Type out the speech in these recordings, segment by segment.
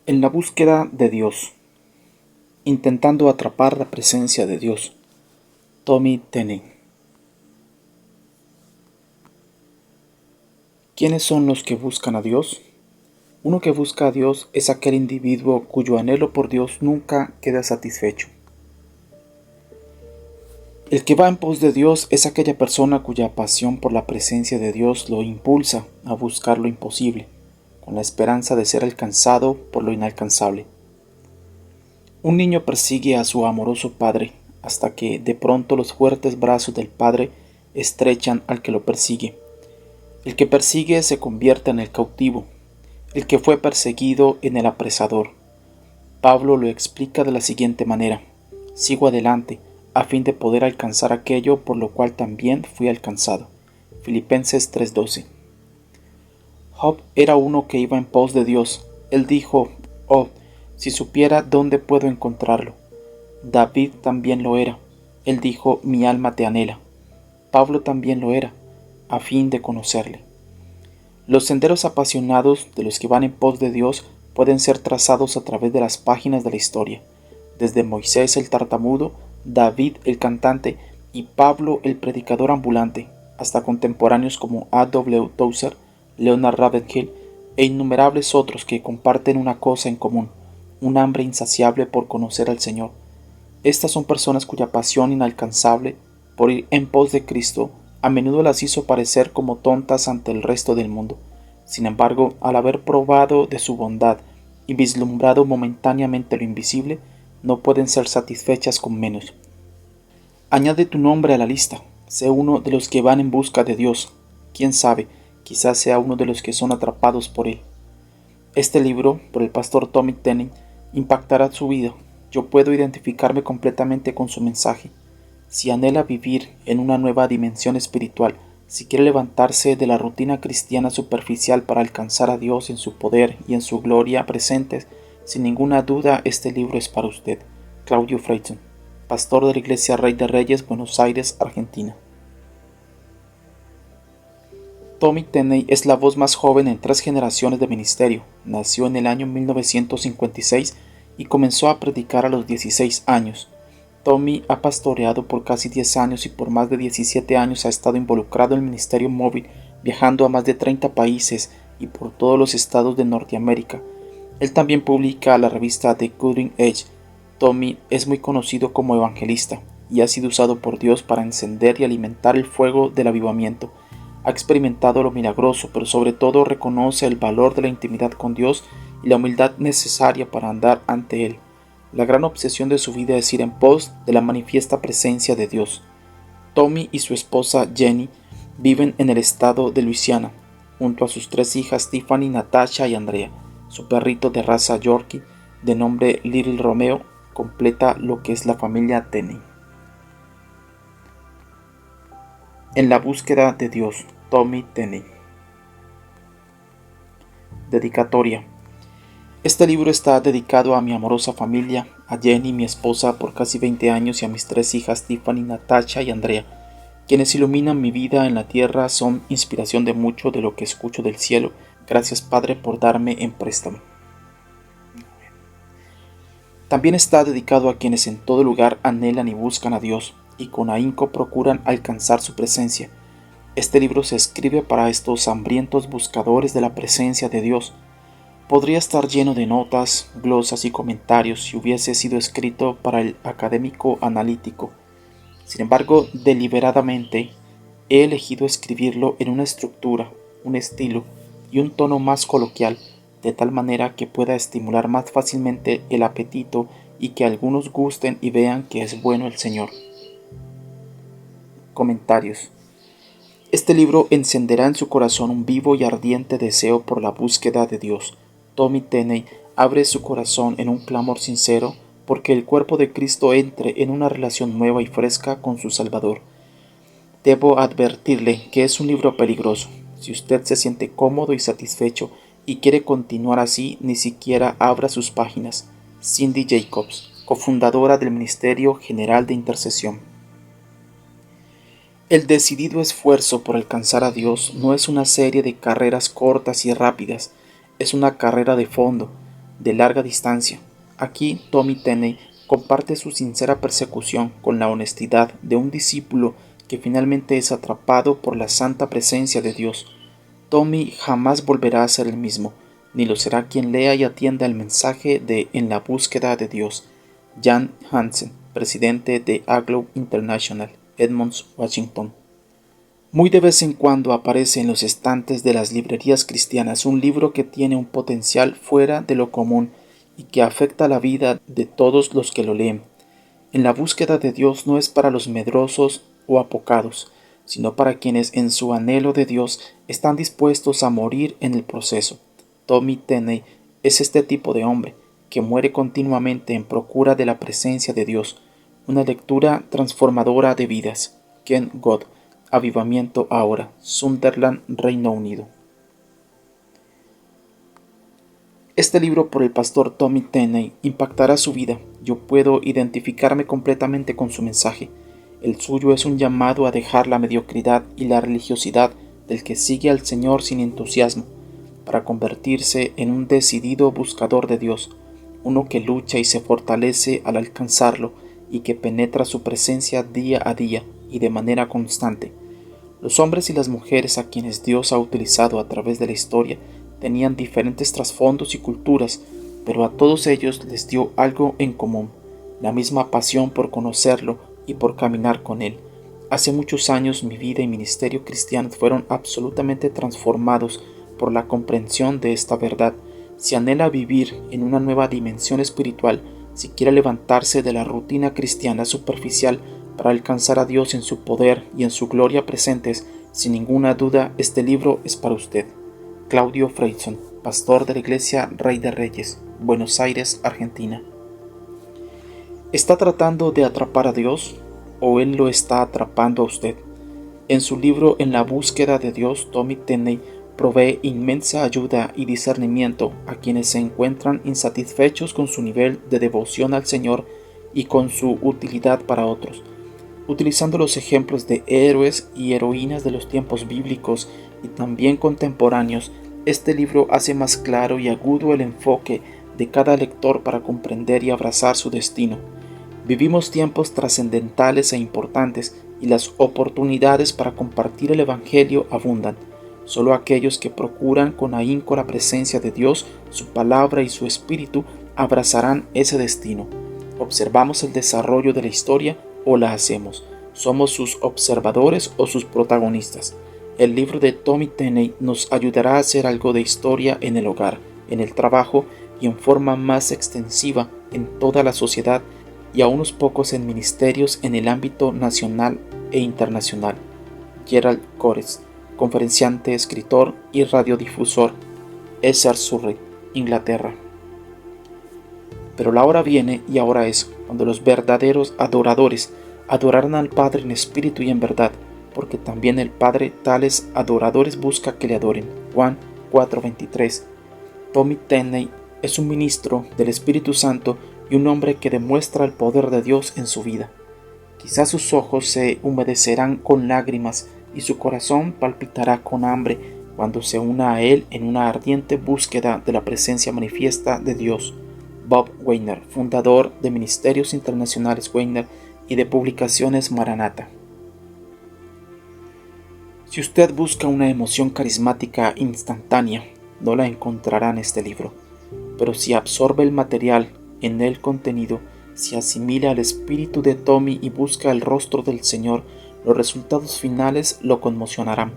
En la búsqueda de Dios, intentando atrapar la presencia de Dios. Tommy Tenney. ¿Quiénes son los que buscan a Dios? Uno que busca a Dios es aquel individuo cuyo anhelo por Dios nunca queda satisfecho. El que va en pos de Dios es aquella persona cuya pasión por la presencia de Dios lo impulsa a buscar lo imposible, con la esperanza de ser alcanzado por lo inalcanzable. Un niño persigue a su amoroso padre hasta que de pronto los fuertes brazos del padre estrechan al que lo persigue. El que persigue se convierte en el cautivo, el que fue perseguido en el apresador. Pablo lo explica de la siguiente manera: sigo adelante, a fin de poder alcanzar aquello por lo cual también fui alcanzado. Filipenses 3:12. Job era uno que iba en pos de Dios. Él dijo: oh, si supiera dónde puedo encontrarlo. David también lo era. Él dijo: mi alma te anhela. Pablo también lo era, a fin de conocerle. Los senderos apasionados de los que van en pos de Dios pueden ser trazados a través de las páginas de la historia, desde Moisés el tartamudo, David el cantante y Pablo el predicador ambulante, hasta contemporáneos como A. W. Tozer, Leonard Ravenhill e innumerables otros que comparten una cosa en común: un hambre insaciable por conocer al Señor. Estas son personas cuya pasión inalcanzable por ir en pos de Cristo a menudo las hizo parecer como tontas ante el resto del mundo. Sin embargo, al haber probado de su bondad y vislumbrado momentáneamente lo invisible, no pueden ser satisfechas con menos. Añade tu nombre a la lista. Sé uno de los que van en busca de Dios. Quién sabe, quizás sea uno de los que son atrapados por Él. Este libro, por el pastor Tommy Tenney, impactará su vida. Yo puedo identificarme completamente con su mensaje. Si anhela vivir en una nueva dimensión espiritual, si quiere levantarse de la rutina cristiana superficial para alcanzar a Dios en su poder y en su gloria presentes, sin ninguna duda este libro es para usted. Claudio Freyson, pastor de la Iglesia Rey de Reyes, Buenos Aires, Argentina. Tommy Tenney es la voz más joven en 3 generaciones de ministerio. Nació en el año 1956 y comenzó a predicar a los 16 años. Tommy ha pastoreado por casi 10 años y por más de 17 años ha estado involucrado en el ministerio móvil, viajando a más de 30 países y por todos los estados de Norteamérica. Él también publica la revista The Cutting Edge. Tommy es muy conocido como evangelista y ha sido usado por Dios para encender y alimentar el fuego del avivamiento. Ha experimentado lo milagroso, pero sobre todo reconoce el valor de la intimidad con Dios y la humildad necesaria para andar ante Él. La gran obsesión de su vida es ir en pos de la manifiesta presencia de Dios. Tommy y su esposa Jenny viven en el estado de Luisiana, junto a sus 3 hijas Tiffany, Natasha y Andrea. Su perrito de raza Yorkie, de nombre Little Romeo, completa lo que es la familia Tenney. En la búsqueda de Dios, Tommy Tenney. Dedicatoria. Este libro está dedicado a mi amorosa familia, a Jenny, mi esposa por casi 20 años, y a mis 3 hijas Tiffany, Natasha y Andrea, quienes iluminan mi vida en la tierra, son inspiración de mucho de lo que escucho del cielo. Gracias, Padre, por darme en préstamo. También está dedicado a quienes en todo lugar anhelan y buscan a Dios, y con ahínco procuran alcanzar su presencia. Este libro se escribe para estos hambrientos buscadores de la presencia de Dios. Podría estar lleno de notas, glosas y comentarios si hubiese sido escrito para el académico analítico. Sin embargo, deliberadamente he elegido escribirlo en una estructura, un estilo y un tono más coloquial, de tal manera que pueda estimular más fácilmente el apetito y que algunos gusten y vean que es bueno el Señor. Comentarios. Este libro encenderá en su corazón un vivo y ardiente deseo por la búsqueda de Dios. Tommy Tenney abre su corazón en un clamor sincero porque el cuerpo de Cristo entre en una relación nueva y fresca con su Salvador. Debo advertirle que es un libro peligroso. Si usted se siente cómodo y satisfecho y quiere continuar así, ni siquiera abra sus páginas. Cindy Jacobs, cofundadora del Ministerio General de Intercesión. El decidido esfuerzo por alcanzar a Dios no es una serie de carreras cortas y rápidas, es una carrera de fondo. de larga distancia. Aquí Tommy Tenney comparte su sincera persecución con la honestidad de un discípulo que finalmente es atrapado por la santa presencia de Dios. Tommy jamás volverá a ser el mismo, ni lo será quien lea y atienda el mensaje de En la búsqueda de Dios. Jan Hansen, presidente de Aglow International, Edmonds, Washington. Muy de vez en cuando aparece en los estantes de las librerías cristianas un libro que tiene un potencial fuera de lo común y que afecta la vida de todos los que lo leen. En la búsqueda de Dios no es para los medrosos o apocados, sino para quienes en su anhelo de Dios están dispuestos a morir en el proceso. Tommy Tenney es este tipo de hombre, que muere continuamente en procura de la presencia de Dios. Una lectura transformadora de vidas. Ken Gott, Avivamiento Ahora, Sunderland, Reino Unido. Este libro por el pastor Tommy Tenney impactará su vida. Yo puedo identificarme completamente con su mensaje. El suyo es un llamado a dejar la mediocridad y la religiosidad del que sigue al Señor sin entusiasmo, para convertirse en un decidido buscador de Dios, uno que lucha y se fortalece al alcanzarlo y que penetra su presencia día a día y de manera constante. Los hombres y las mujeres a quienes Dios ha utilizado a través de la historia tenían diferentes trasfondos y culturas, pero a todos ellos les dio algo en común, la misma pasión por conocerlo y por caminar con él. Hace muchos años mi vida y ministerio cristiano fueron absolutamente transformados por la comprensión de esta verdad. Si anhela vivir en una nueva dimensión espiritual, si quiere levantarse de la rutina cristiana superficial para alcanzar a Dios en su poder y en su gloria presentes, sin ninguna duda este libro es para usted. Claudio Freyson, pastor de la Iglesia Rey de Reyes, Buenos Aires, Argentina. ¿Está tratando de atrapar a Dios o Él lo está atrapando a usted? En su libro En la búsqueda de Dios, Tommy Tenney provee inmensa ayuda y discernimiento a quienes se encuentran insatisfechos con su nivel de devoción al Señor y con su utilidad para otros. Utilizando los ejemplos de héroes y heroínas de los tiempos bíblicos y también contemporáneos, este libro hace más claro y agudo el enfoque de cada lector para comprender y abrazar su destino. Vivimos tiempos trascendentales e importantes y las oportunidades para compartir el Evangelio abundan. Solo aquellos que procuran con ahínco la presencia de Dios, su palabra y su espíritu abrazarán ese destino. ¿Observamos el desarrollo de la historia o la hacemos? ¿Somos sus observadores o sus protagonistas? El libro de Tommy Tenney nos ayudará a hacer algo de historia en el hogar, en el trabajo y en forma más extensiva en toda la sociedad y a unos pocos en ministerios en el ámbito nacional e internacional. Gerald Corres, conferenciante, escritor y radiodifusor, Essex Surrey, Inglaterra. Pero la hora viene y ahora es, cuando los verdaderos adoradores adorarán al Padre en espíritu y en verdad, porque también el Padre tales adoradores busca que le adoren. Juan 4:23. Tommy Tenney es un ministro del Espíritu Santo y un hombre que demuestra el poder de Dios en su vida. Quizás sus ojos se humedecerán con lágrimas y su corazón palpitará con hambre cuando se una a él en una ardiente búsqueda de la presencia manifiesta de Dios. Bob Weiner, fundador de Ministerios Internacionales Weiner y de Publicaciones Maranata. Si usted busca una emoción carismática instantánea, no la encontrará en este libro. Pero si absorbe el material en el contenido, si asimila el espíritu de Tommy y busca el rostro del Señor, los resultados finales lo conmocionarán.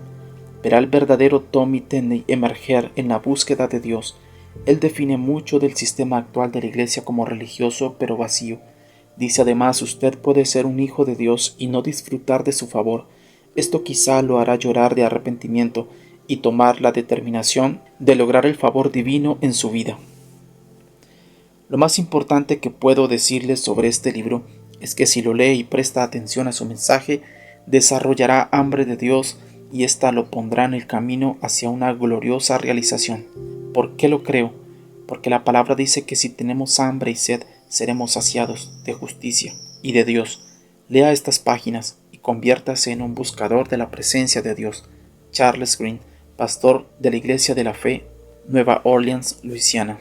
Verá el verdadero Tommy Tenney emerger en la búsqueda de Dios. Él define mucho del sistema actual de la iglesia como religioso pero vacío. Dice además, usted puede ser un hijo de Dios y no disfrutar de su favor. Esto quizá lo hará llorar de arrepentimiento y tomar la determinación de lograr el favor divino en su vida. Lo más importante que puedo decirles sobre este libro es que si lo lee y presta atención a su mensaje, desarrollará hambre de Dios y ésta lo pondrá en el camino hacia una gloriosa realización. ¿Por qué lo creo? Porque la palabra dice que si tenemos hambre y sed, seremos saciados de justicia y de Dios. Lea estas páginas y conviértase en un buscador de la presencia de Dios. Charles Green, pastor de la Iglesia de la Fe, Nueva Orleans, Luisiana.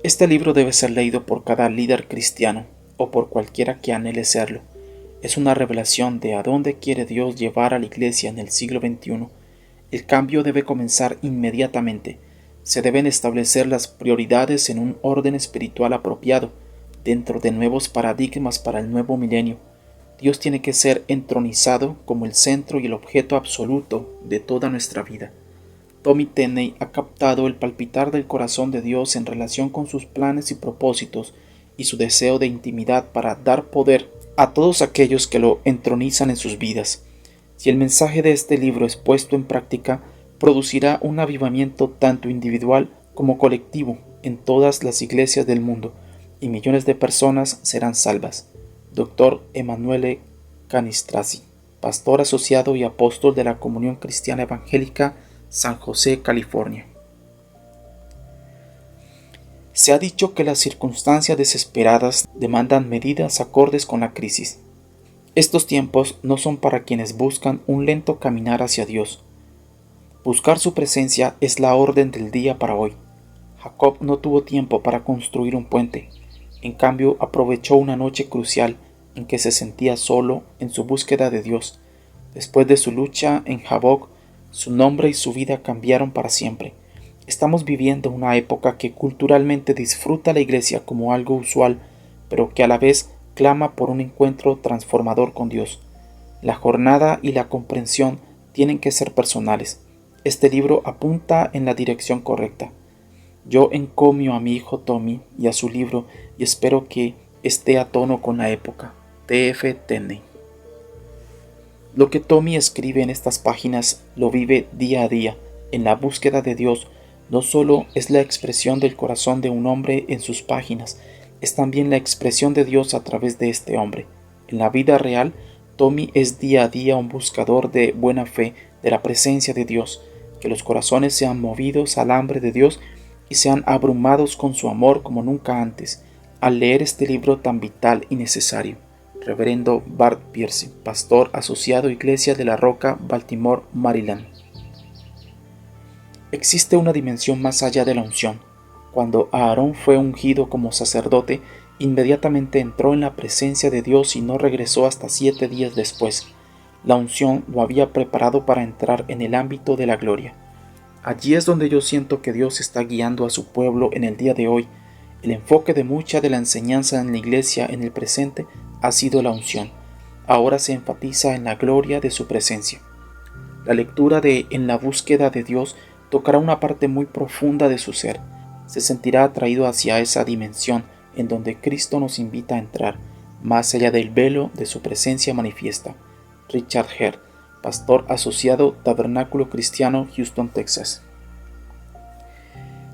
Este libro debe ser leído por cada líder cristiano o por cualquiera que anhele serlo. Es una revelación de a dónde quiere Dios llevar a la Iglesia en el siglo XXI. El cambio debe comenzar inmediatamente. Se deben establecer las prioridades en un orden espiritual apropiado, dentro de nuevos paradigmas para el nuevo milenio. Dios tiene que ser entronizado como el centro y el objeto absoluto de toda nuestra vida. Tommy Tenney ha captado el palpitar del corazón de Dios en relación con sus planes y propósitos y su deseo de intimidad para dar poder a todos aquellos que lo entronizan en sus vidas. Si el mensaje de este libro es puesto en práctica, producirá un avivamiento tanto individual como colectivo en todas las iglesias del mundo, y millones de personas serán salvas. Dr. Emanuele Canistrasi, pastor asociado y apóstol de la Comunión Cristiana Evangélica, San José, California. Se ha dicho que las circunstancias desesperadas demandan medidas acordes con la crisis. Estos tiempos no son para quienes buscan un lento caminar hacia Dios. Buscar su presencia es la orden del día para hoy. Jacob no tuvo tiempo para construir un puente. En cambio, aprovechó una noche crucial en que se sentía solo en su búsqueda de Dios. Después de su lucha en Jaboc, su nombre y su vida cambiaron para siempre. Estamos viviendo una época que culturalmente disfruta la iglesia como algo usual, pero que a la vez clama por un encuentro transformador con Dios. La jornada y la comprensión tienen que ser personales. Este libro apunta en la dirección correcta. Yo encomio a mi hijo Tommy y a su libro y espero que esté a tono con la época. T.F. Tenney. Lo que Tommy escribe en estas páginas lo vive día a día. En la búsqueda de Dios no solo es la expresión del corazón de un hombre en sus páginas, es también la expresión de Dios a través de este hombre. En la vida real, Tommy es día a día un buscador de buena fe de la presencia de Dios, que los corazones sean movidos al hambre de Dios y sean abrumados con su amor como nunca antes, al leer este libro tan vital y necesario. Reverendo Bart Pierce, pastor asociado Iglesia de la Roca, Baltimore, Maryland. Existe una dimensión más allá de la unción. Cuando Aarón fue ungido como sacerdote, inmediatamente entró en la presencia de Dios y no regresó hasta 7 días después. La unción lo había preparado para entrar en el ámbito de la gloria. Allí es donde yo siento que Dios está guiando a su pueblo en el día de hoy. El enfoque de mucha de la enseñanza en la iglesia en el presente ha sido la unción. Ahora se enfatiza en la gloria de su presencia. La lectura de En la búsqueda de Dios tocará una parte muy profunda de su ser. Se sentirá atraído hacia esa dimensión en donde Cristo nos invita a entrar, más allá del velo de su presencia manifiesta. Richard Hare, pastor asociado Tabernáculo Cristiano, Houston, Texas.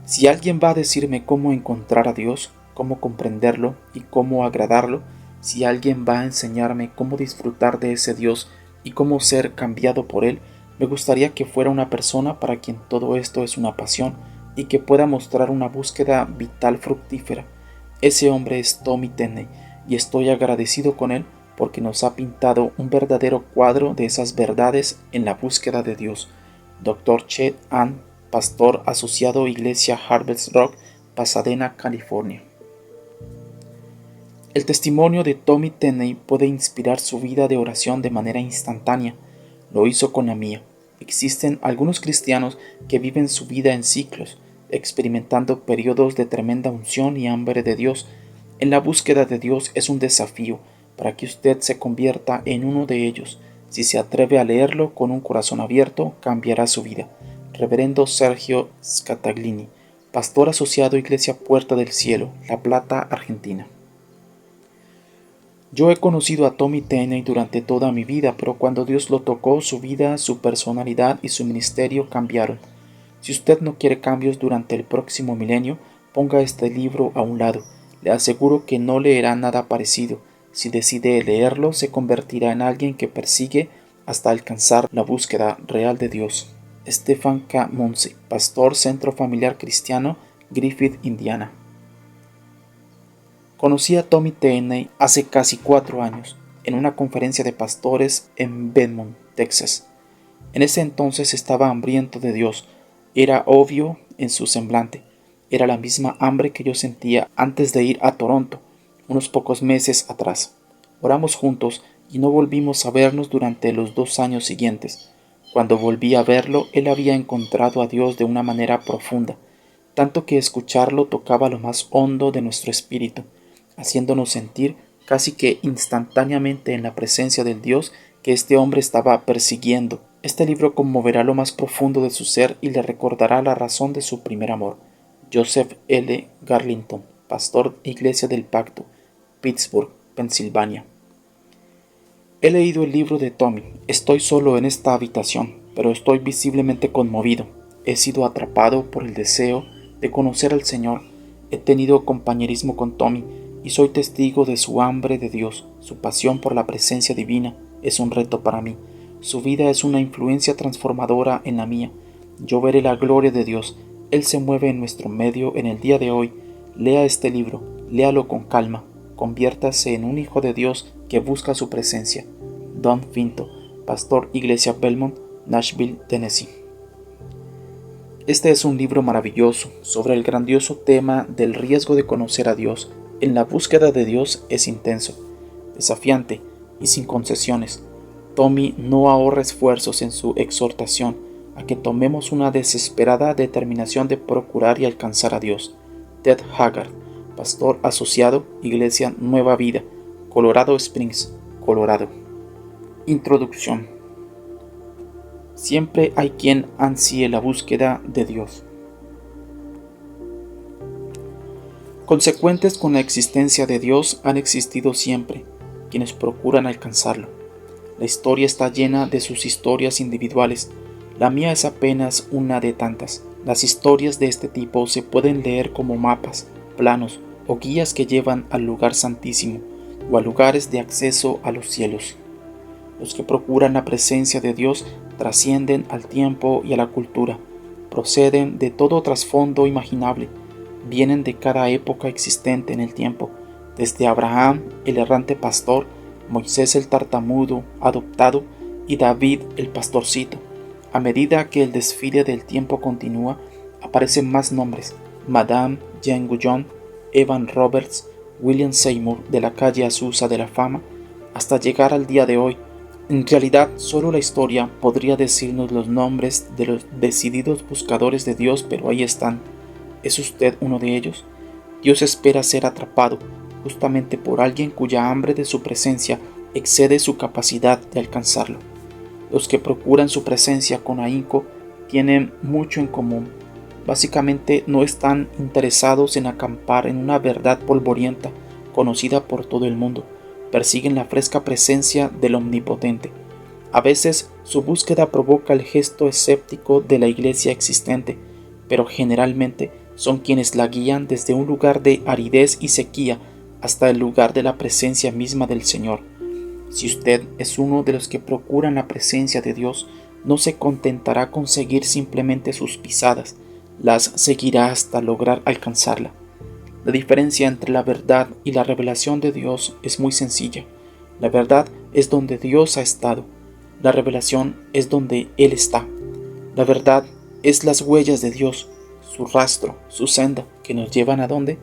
Si alguien va a decirme cómo encontrar a Dios, cómo comprenderlo y cómo agradarlo, si alguien va a enseñarme cómo disfrutar de ese Dios y cómo ser cambiado por Él, me gustaría que fuera una persona para quien todo esto es una pasión y que pueda mostrar una búsqueda vital fructífera. Ese hombre es Tommy Tenney y estoy agradecido con él porque nos ha pintado un verdadero cuadro de esas verdades en la búsqueda de Dios. Dr. Chet Ann, pastor asociado Iglesia Harvest Rock, Pasadena, California. El testimonio de Tommy Tenney puede inspirar su vida de oración de manera instantánea. Lo hizo con la mía. Existen algunos cristianos que viven su vida en ciclos, experimentando periodos de tremenda unción y hambre de Dios. En la búsqueda de Dios es un desafío para que usted se convierta en uno de ellos. Si se atreve a leerlo con un corazón abierto, cambiará su vida. Reverendo Sergio Scataglini, pastor asociado Iglesia Puerta del Cielo, La Plata, Argentina. Yo he conocido a Tommy Tenney durante toda mi vida, pero cuando Dios lo tocó, su vida, su personalidad y su ministerio cambiaron. Si usted no quiere cambios durante el próximo milenio, ponga este libro a un lado. Le aseguro que no leerá nada parecido. Si decide leerlo, se convertirá en alguien que persigue hasta alcanzar la búsqueda real de Dios. Stephen K. Munsey, pastor Centro Familiar Cristiano, Griffith, Indiana. Conocí a Tommy Tenney hace casi 4 años, en una conferencia de pastores en Beaumont, Texas. En ese entonces estaba hambriento de Dios, era obvio en su semblante. Era la misma hambre que yo sentía antes de ir a Toronto, unos pocos meses atrás. Oramos juntos y no volvimos a vernos durante los 2 años siguientes. Cuando volví a verlo, él había encontrado a Dios de una manera profunda, tanto que escucharlo tocaba lo más hondo de nuestro espíritu, haciéndonos sentir casi que instantáneamente en la presencia del Dios que este hombre estaba persiguiendo. Este libro conmoverá lo más profundo de su ser y le recordará la razón de su primer amor. Joseph L. Garlington, pastor Iglesia del Pacto, Pittsburgh, Pensilvania. He leído el libro de Tommy. Estoy solo en esta habitación, pero estoy visiblemente conmovido. He sido atrapado por el deseo de conocer al Señor. He tenido compañerismo con Tommy y soy testigo de su hambre de Dios. Su pasión por la presencia divina es un reto para mí. Su vida es una influencia transformadora en la mía. Yo veré la gloria de Dios. Él se mueve en nuestro medio en el día de hoy. Lea este libro, léalo con calma. Conviértase en un hijo de Dios que busca su presencia. Don Finto, pastor Iglesia Belmont, Nashville, Tennessee. Este es un libro maravilloso sobre el grandioso tema del riesgo de conocer a Dios. En la búsqueda de Dios es intenso, desafiante y sin concesiones. Tommy no ahorra esfuerzos en su exhortación a que tomemos una desesperada determinación de procurar y alcanzar a Dios. Ted Haggard, pastor asociado, Iglesia Nueva Vida, Colorado Springs, Colorado. Introducción. Siempre hay quien ansíe la búsqueda de Dios. Consecuentes con la existencia de Dios han existido siempre quienes procuran alcanzarlo. La historia está llena de sus historias individuales. La mía es apenas una de tantas. Las historias de este tipo se pueden leer como mapas, planos o guías que llevan al lugar santísimo o a lugares de acceso a los cielos. Los que procuran la presencia de Dios trascienden al tiempo y a la cultura, proceden de todo trasfondo imaginable, vienen de cada época existente en el tiempo, desde Abraham, el errante pastor, Moisés el tartamudo adoptado y David el pastorcito. A medida que el desfile del tiempo continúa, aparecen más nombres: Madame Jane Guyon, Evan Roberts, William Seymour de la calle Azusa de la fama, hasta llegar al día de hoy. En realidad, solo la historia podría decirnos los nombres de los decididos buscadores de Dios, pero ahí están. ¿Es usted uno de ellos? Dios espera ser atrapado justamente por alguien cuya hambre de su presencia excede su capacidad de alcanzarlo. Los que procuran su presencia con ahínco tienen mucho en común. Básicamente no están interesados en acampar en una verdad polvorienta conocida por todo el mundo. Persiguen la fresca presencia del Omnipotente. A veces su búsqueda provoca el gesto escéptico de la iglesia existente, pero generalmente son quienes la guían desde un lugar de aridez y sequía hasta el lugar de la presencia misma del Señor. Si usted es uno de los que procuran la presencia de Dios, no se contentará con seguir simplemente sus pisadas, las seguirá hasta lograr alcanzarla. La diferencia entre la verdad y la revelación de Dios es muy sencilla. La verdad es donde Dios ha estado. La revelación es donde Él está. La verdad es las huellas de Dios, su rastro, su senda, que nos llevan ¿a dónde?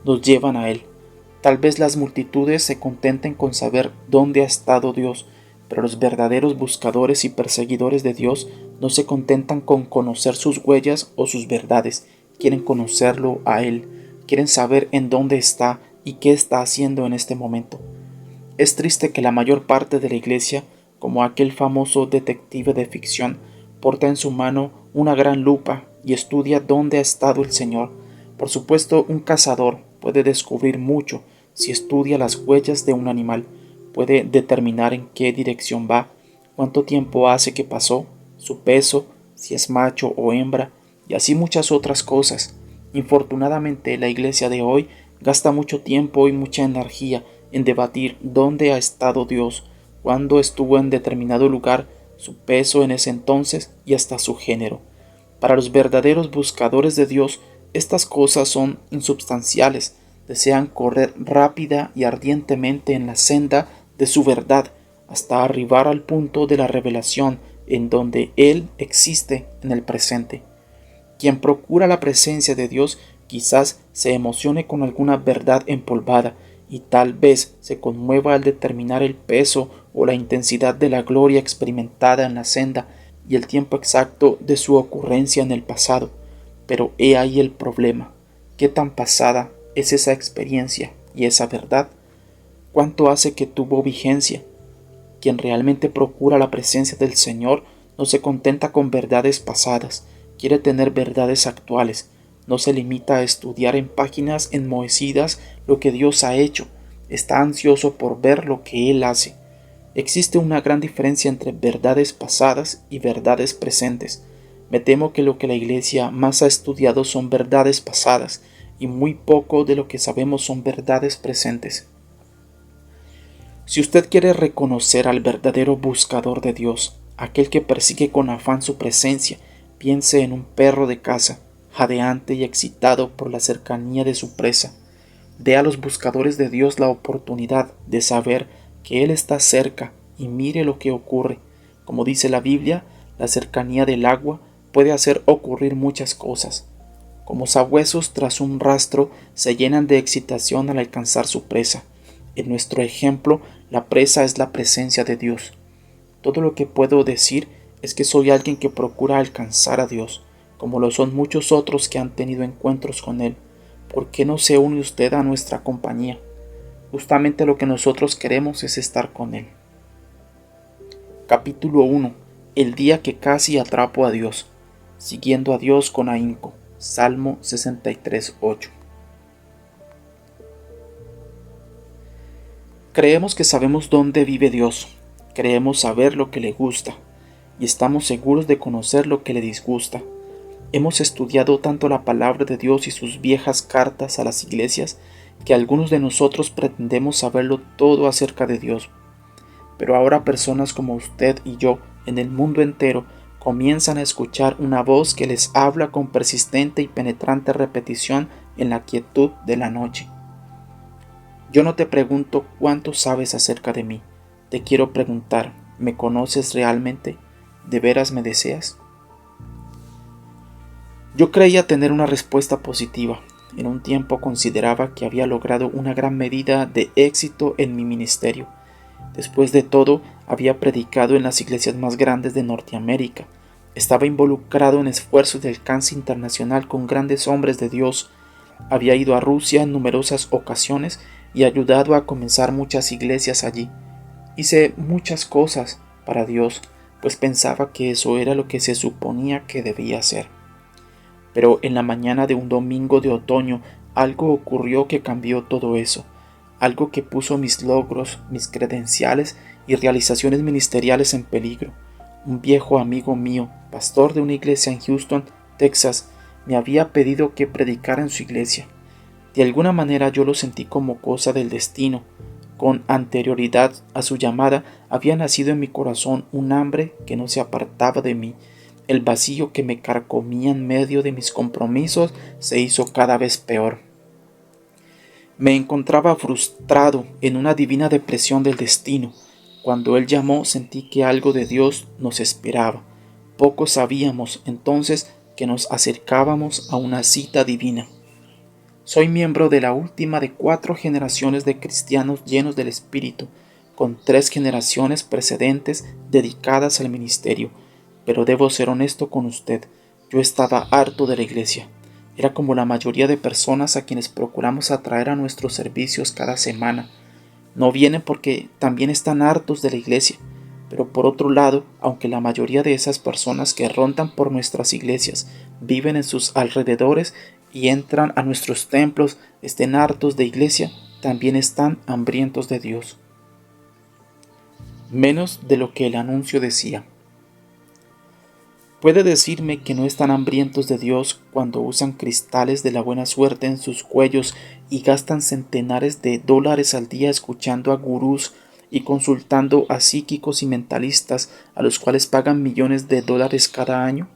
Nos llevan a Él. Tal vez las multitudes se contenten con saber dónde ha estado Dios, pero los verdaderos buscadores y perseguidores de Dios no se contentan con conocer sus huellas o sus verdades. Quieren conocerlo a Él. Quieren saber en dónde está y qué está haciendo en este momento. Es triste que la mayor parte de la iglesia, como aquel famoso detective de ficción, porta en su mano una gran lupa y estudia dónde ha estado el Señor. Por supuesto, un cazador puede descubrir mucho si estudia las huellas de un animal, puede determinar en qué dirección va, cuánto tiempo hace que pasó, su peso, si es macho o hembra, y así muchas otras cosas. Infortunadamente, la iglesia de hoy gasta mucho tiempo y mucha energía en debatir dónde ha estado Dios, cuándo estuvo en determinado lugar, su peso en ese entonces y hasta su género. Para los verdaderos buscadores de Dios, estas cosas son insubstanciales. Desean correr rápida y ardientemente en la senda de su verdad hasta arribar al punto de la revelación en donde Él existe en el presente. Quien procura la presencia de Dios Quizás se emocione con alguna verdad empolvada y tal vez se conmueva al determinar el peso o la intensidad de la gloria experimentada en la senda y el tiempo exacto de su ocurrencia en el pasado. Pero he ahí el problema. ¿Qué tan pasada es esa experiencia y esa verdad? ¿Cuánto hace que tuvo vigencia? Quien realmente procura la presencia del Señor no se contenta con verdades pasadas, quiere tener verdades actuales, no se limita a estudiar en páginas enmohecidas lo que Dios ha hecho, está ansioso por ver lo que Él hace. Existe una gran diferencia entre verdades pasadas y verdades presentes. Me temo que lo que la Iglesia más ha estudiado son verdades pasadas y muy poco de lo que sabemos son verdades presentes. Si usted quiere reconocer al verdadero buscador de Dios, aquel que persigue con afán su presencia, piense en un perro de caza, jadeante y excitado por la cercanía de su presa. Dé a los buscadores de Dios la oportunidad de saber que Él está cerca y mire lo que ocurre. Como dice la Biblia, la cercanía del agua puede hacer ocurrir muchas cosas. Como sabuesos tras un rastro se llenan de excitación al alcanzar su presa. En nuestro ejemplo, la presa es la presencia de Dios. Todo lo que puedo decir es que soy alguien que procura alcanzar a Dios, como lo son muchos otros que han tenido encuentros con Él. ¿Por qué no se une usted a nuestra compañía? Justamente lo que nosotros queremos es estar con Él. Capítulo 1. El día que casi atrapo a Dios. Siguiendo a Dios con ahínco. Salmo 63:8. Creemos que sabemos dónde vive Dios, creemos saber lo que le gusta, y estamos seguros de conocer lo que le disgusta. Hemos estudiado tanto la palabra de Dios y sus viejas cartas a las iglesias, que algunos de nosotros pretendemos saberlo todo acerca de Dios. Pero ahora personas como usted y yo, en el mundo entero, comienzan a escuchar una voz que les habla con persistente y penetrante repetición en la quietud de la noche. Yo no te pregunto cuánto sabes acerca de mí. Te quiero preguntar, ¿me conoces realmente? ¿De veras me deseas? Yo creía tener una respuesta positiva. En un tiempo consideraba que había logrado una gran medida de éxito en mi ministerio. Después de todo, había predicado en las iglesias más grandes de Norteamérica. Estaba involucrado en esfuerzos de alcance internacional con grandes hombres de Dios. Había ido a Rusia en numerosas ocasiones y ayudado a comenzar muchas iglesias allí. Hice muchas cosas para Dios, pues pensaba que eso era lo que se suponía que debía hacer. Pero en la mañana de un domingo de otoño algo ocurrió que cambió todo eso, algo que puso mis logros, mis credenciales y realizaciones ministeriales en peligro. Un viejo amigo mío, pastor de una iglesia en Houston, Texas, me había pedido que predicara en su iglesia. De alguna manera yo lo sentí como cosa del destino. Con anterioridad a su llamada había nacido en mi corazón un hambre que no se apartaba de mí. El vacío que me carcomía en medio de mis compromisos se hizo cada vez peor. Me encontraba frustrado en una divina depresión del destino. Cuando Él llamó sentí que algo de Dios nos esperaba. Poco sabíamos entonces que nos acercábamos a una cita divina. Soy miembro de la última de 4 generaciones de cristianos llenos del Espíritu, con 3 generaciones precedentes dedicadas al ministerio. Pero debo ser honesto con usted, yo estaba harto de la iglesia. Era como la mayoría de personas a quienes procuramos atraer a nuestros servicios cada semana. No vienen porque también están hartos de la iglesia. Pero por otro lado, aunque la mayoría de esas personas que rondan por nuestras iglesias viven en sus alrededores y entran a nuestros templos, estén hartos de iglesia, también están hambrientos de Dios. Menos de lo que el anuncio decía. ¿Puede decirme que no están hambrientos de Dios cuando usan cristales de la buena suerte en sus cuellos y gastan centenares de dólares al día escuchando a gurús y consultando a psíquicos y mentalistas a los cuales pagan millones de dólares cada año?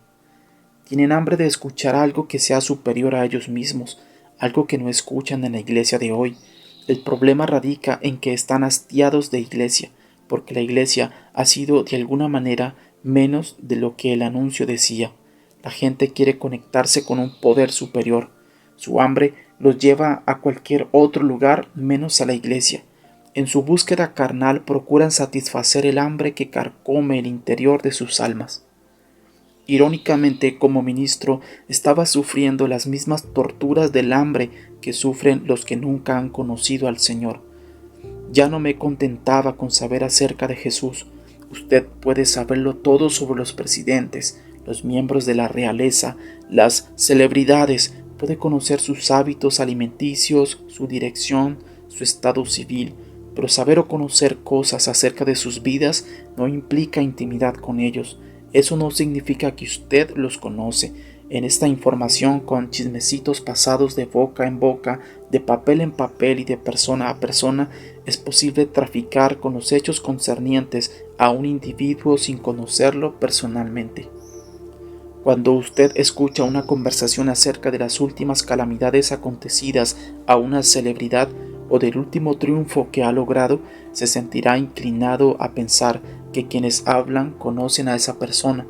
Tienen hambre de escuchar algo que sea superior a ellos mismos, algo que no escuchan en la iglesia de hoy. El problema radica en que están hastiados de iglesia, porque la iglesia ha sido de alguna manera menos de lo que el anuncio decía. La gente quiere conectarse con un poder superior. Su hambre los lleva a cualquier otro lugar menos a la iglesia. En su búsqueda carnal procuran satisfacer el hambre que carcome el interior de sus almas. Irónicamente, como ministro, estaba sufriendo las mismas torturas del hambre que sufren los que nunca han conocido al Señor. Ya no me contentaba con saber acerca de Jesús. Usted puede saberlo todo sobre los presidentes, los miembros de la realeza, las celebridades, puede conocer sus hábitos alimenticios, su dirección, su estado civil, pero saber o conocer cosas acerca de sus vidas no implica intimidad con ellos. Eso no significa que usted los conoce. En esta información, con chismecitos pasados de boca en boca, de papel en papel y de persona a persona, es posible traficar con los hechos concernientes a un individuo sin conocerlo personalmente. Cuando usted escucha una conversación acerca de las últimas calamidades acontecidas a una celebridad o del último triunfo que ha logrado, se sentirá inclinado a pensar que quienes hablan conocen a esa persona,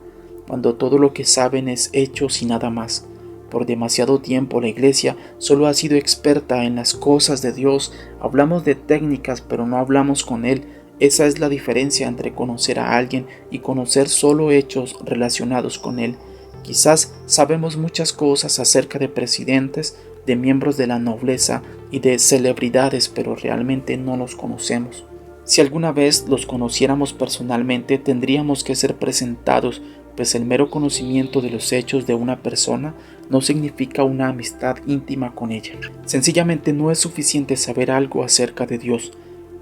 cuando todo lo que saben es hechos y nada más. Por demasiado tiempo la Iglesia solo ha sido experta en las cosas de Dios. Hablamos de técnicas, pero no hablamos con Él. Esa es la diferencia entre conocer a alguien y conocer solo hechos relacionados con Él. Quizás sabemos muchas cosas acerca de presidentes, de miembros de la nobleza y de celebridades, pero realmente no los conocemos. Si alguna vez los conociéramos personalmente, tendríamos que ser presentados, pues el mero conocimiento de los hechos de una persona no significa una amistad íntima con ella. Sencillamente no es suficiente saber algo acerca de Dios.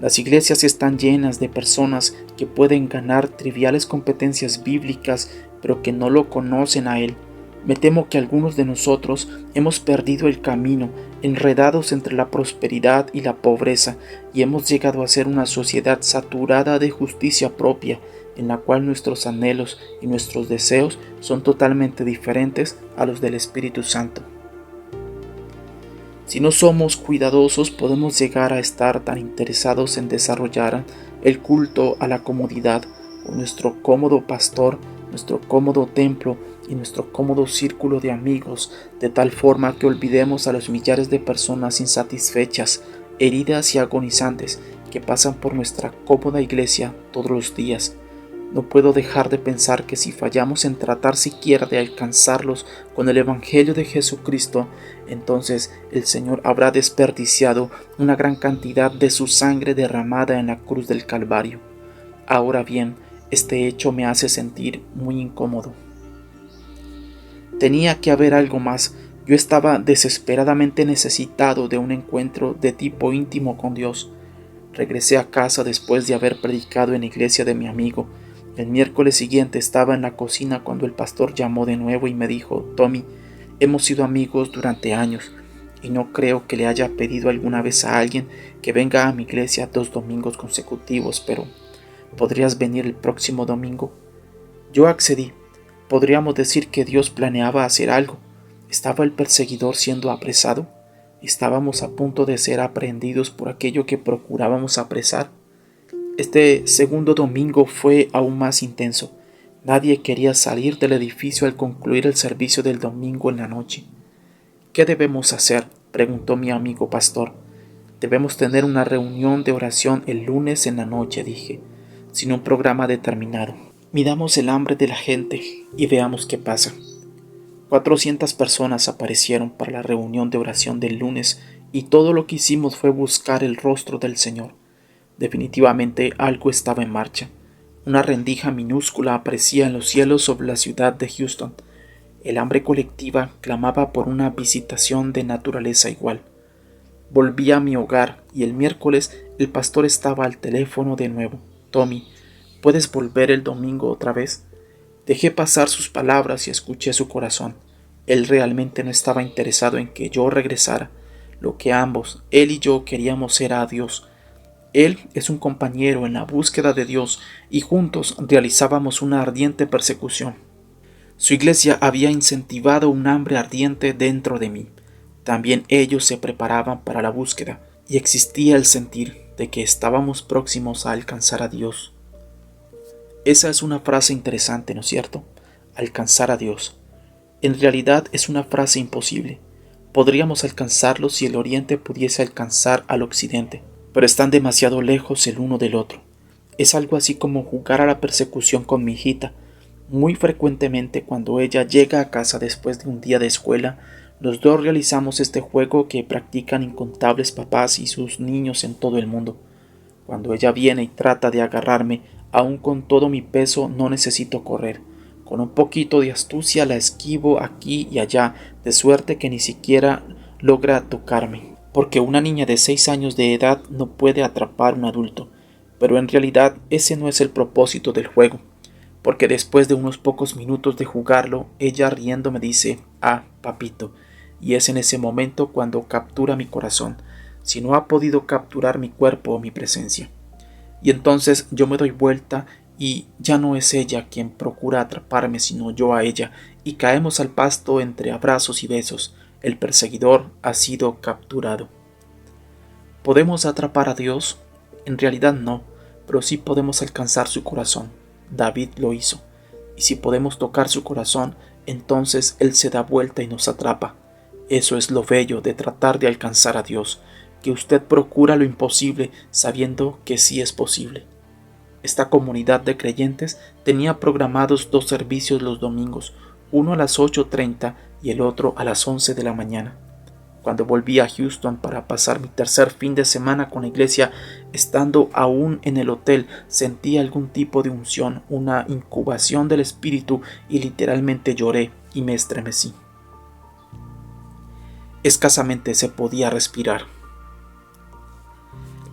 Las iglesias están llenas de personas que pueden ganar triviales competencias bíblicas, pero que no lo conocen a Él. Me temo que algunos de nosotros hemos perdido el camino, enredados entre la prosperidad y la pobreza, y hemos llegado a ser una sociedad saturada de justicia propia, en la cual nuestros anhelos y nuestros deseos son totalmente diferentes a los del Espíritu Santo. Si no somos cuidadosos, podemos llegar a estar tan interesados en desarrollar el culto a la comodidad, con nuestro cómodo pastor, nuestro cómodo templo y nuestro cómodo círculo de amigos, de tal forma que olvidemos a los millares de personas insatisfechas, heridas y agonizantes que pasan por nuestra cómoda iglesia todos los días. No puedo dejar de pensar que si fallamos en tratar siquiera de alcanzarlos con el Evangelio de Jesucristo, entonces el Señor habrá desperdiciado una gran cantidad de su sangre derramada en la cruz del Calvario. Ahora bien, este hecho me hace sentir muy incómodo. Tenía que haber algo más. Yo estaba desesperadamente necesitado de un encuentro de tipo íntimo con Dios. Regresé a casa después de haber predicado en la iglesia de mi amigo. El miércoles siguiente estaba en la cocina cuando el pastor llamó de nuevo y me dijo: Tommy, hemos sido amigos durante años y no creo que le haya pedido alguna vez a alguien que venga a mi iglesia 2 domingos consecutivos, pero ¿podrías venir el próximo domingo? Yo accedí. Podríamos decir que Dios planeaba hacer algo. ¿Estaba el perseguidor siendo apresado? ¿Estábamos a punto de ser aprehendidos por aquello que procurábamos apresar? Este segundo domingo fue aún más intenso. Nadie quería salir del edificio al concluir el servicio del domingo en la noche. ¿Qué debemos hacer?, preguntó mi amigo pastor. Debemos tener una reunión de oración el lunes en la noche, dije, sin un programa determinado. Midamos el hambre de la gente y veamos qué pasa. 400 personas aparecieron para la reunión de oración del lunes y todo lo que hicimos fue buscar el rostro del Señor. Definitivamente algo estaba en marcha. Una rendija minúscula aparecía en los cielos sobre la ciudad de Houston. El hambre colectiva clamaba por una visitación de naturaleza igual. Volví a mi hogar y el miércoles el pastor estaba al teléfono de nuevo. Tommy, ¿puedes volver el domingo otra vez? Dejé pasar sus palabras y escuché su corazón. Él realmente no estaba interesado en que yo regresara. Lo que ambos, él y yo, queríamos era a Dios. Él es un compañero en la búsqueda de Dios y juntos realizábamos una ardiente persecución. Su iglesia había incentivado un hambre ardiente dentro de mí. También ellos se preparaban para la búsqueda y existía el sentir de que estábamos próximos a alcanzar a Dios. Esa es una frase interesante, ¿no es cierto? Alcanzar a Dios. En realidad es una frase imposible. Podríamos alcanzarlos si el Oriente pudiese alcanzar al Occidente, pero están demasiado lejos el uno del otro. Es algo así como jugar a la persecución con mi hijita. Muy frecuentemente cuando ella llega a casa después de un día de escuela, los dos realizamos este juego que practican incontables papás y sus niños en todo el mundo. Cuando ella viene y trata de agarrarme, aun con todo mi peso no necesito correr. Con un poquito de astucia la esquivo aquí y allá, de suerte que ni siquiera logra tocarme. Porque una niña de 6 años de edad no puede atrapar a un adulto. Pero en realidad ese no es el propósito del juego. Porque después de unos pocos minutos de jugarlo, ella riendo me dice: «Ah, papito», y es en ese momento cuando captura mi corazón, si no ha podido capturar mi cuerpo o mi presencia. Y entonces yo me doy vuelta y ya no es ella quien procura atraparme, sino yo a ella, y caemos al pasto entre abrazos y besos. El perseguidor ha sido capturado. ¿Podemos atrapar a Dios? En realidad no, pero sí podemos alcanzar su corazón. David lo hizo. Y si podemos tocar su corazón, entonces Él se da vuelta y nos atrapa. Eso es lo bello de tratar de alcanzar a Dios, que usted procura lo imposible sabiendo que sí es posible. Esta comunidad de creyentes tenía programados 2 servicios los domingos, uno a las 8:30 y el otro a las 11 de la mañana. Cuando volví a Houston para pasar mi tercer fin de semana con la iglesia, estando aún en el hotel, sentí algún tipo de unción, una incubación del espíritu, y literalmente lloré y me estremecí. Escasamente se podía respirar.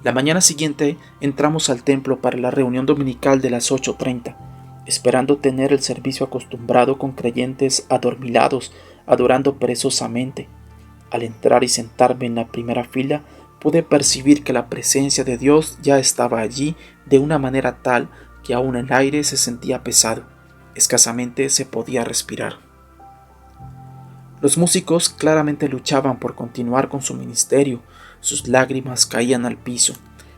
La mañana siguiente entramos al templo para la reunión dominical de las 8:30, esperando tener el servicio acostumbrado con creyentes adormilados, adorando perezosamente. Al entrar y sentarme en la primera fila, pude percibir que la presencia de Dios ya estaba allí de una manera tal que aún el aire se sentía pesado. Escasamente se podía respirar. Los músicos claramente luchaban por continuar con su ministerio. Sus lágrimas caían al piso.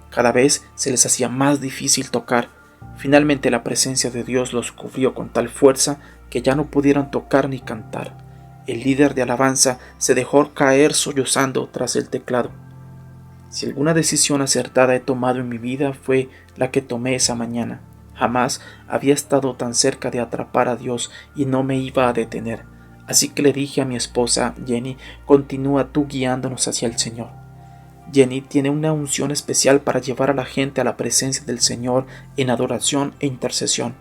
Cada vez se les hacía más difícil tocar. Finalmente la presencia de Dios los cubrió con tal fuerza que ya no pudieron tocar ni cantar. El líder de alabanza se dejó caer sollozando tras el teclado. Si alguna decisión acertada he tomado en mi vida fue la que tomé esa mañana. Jamás había estado tan cerca de atrapar a Dios y no me iba a detener. Así que le dije a mi esposa, Jenny: «Continúa tú guiándonos hacia el Señor». Jenny tiene una unción especial para llevar a la gente a la presencia del Señor en adoración e intercesión.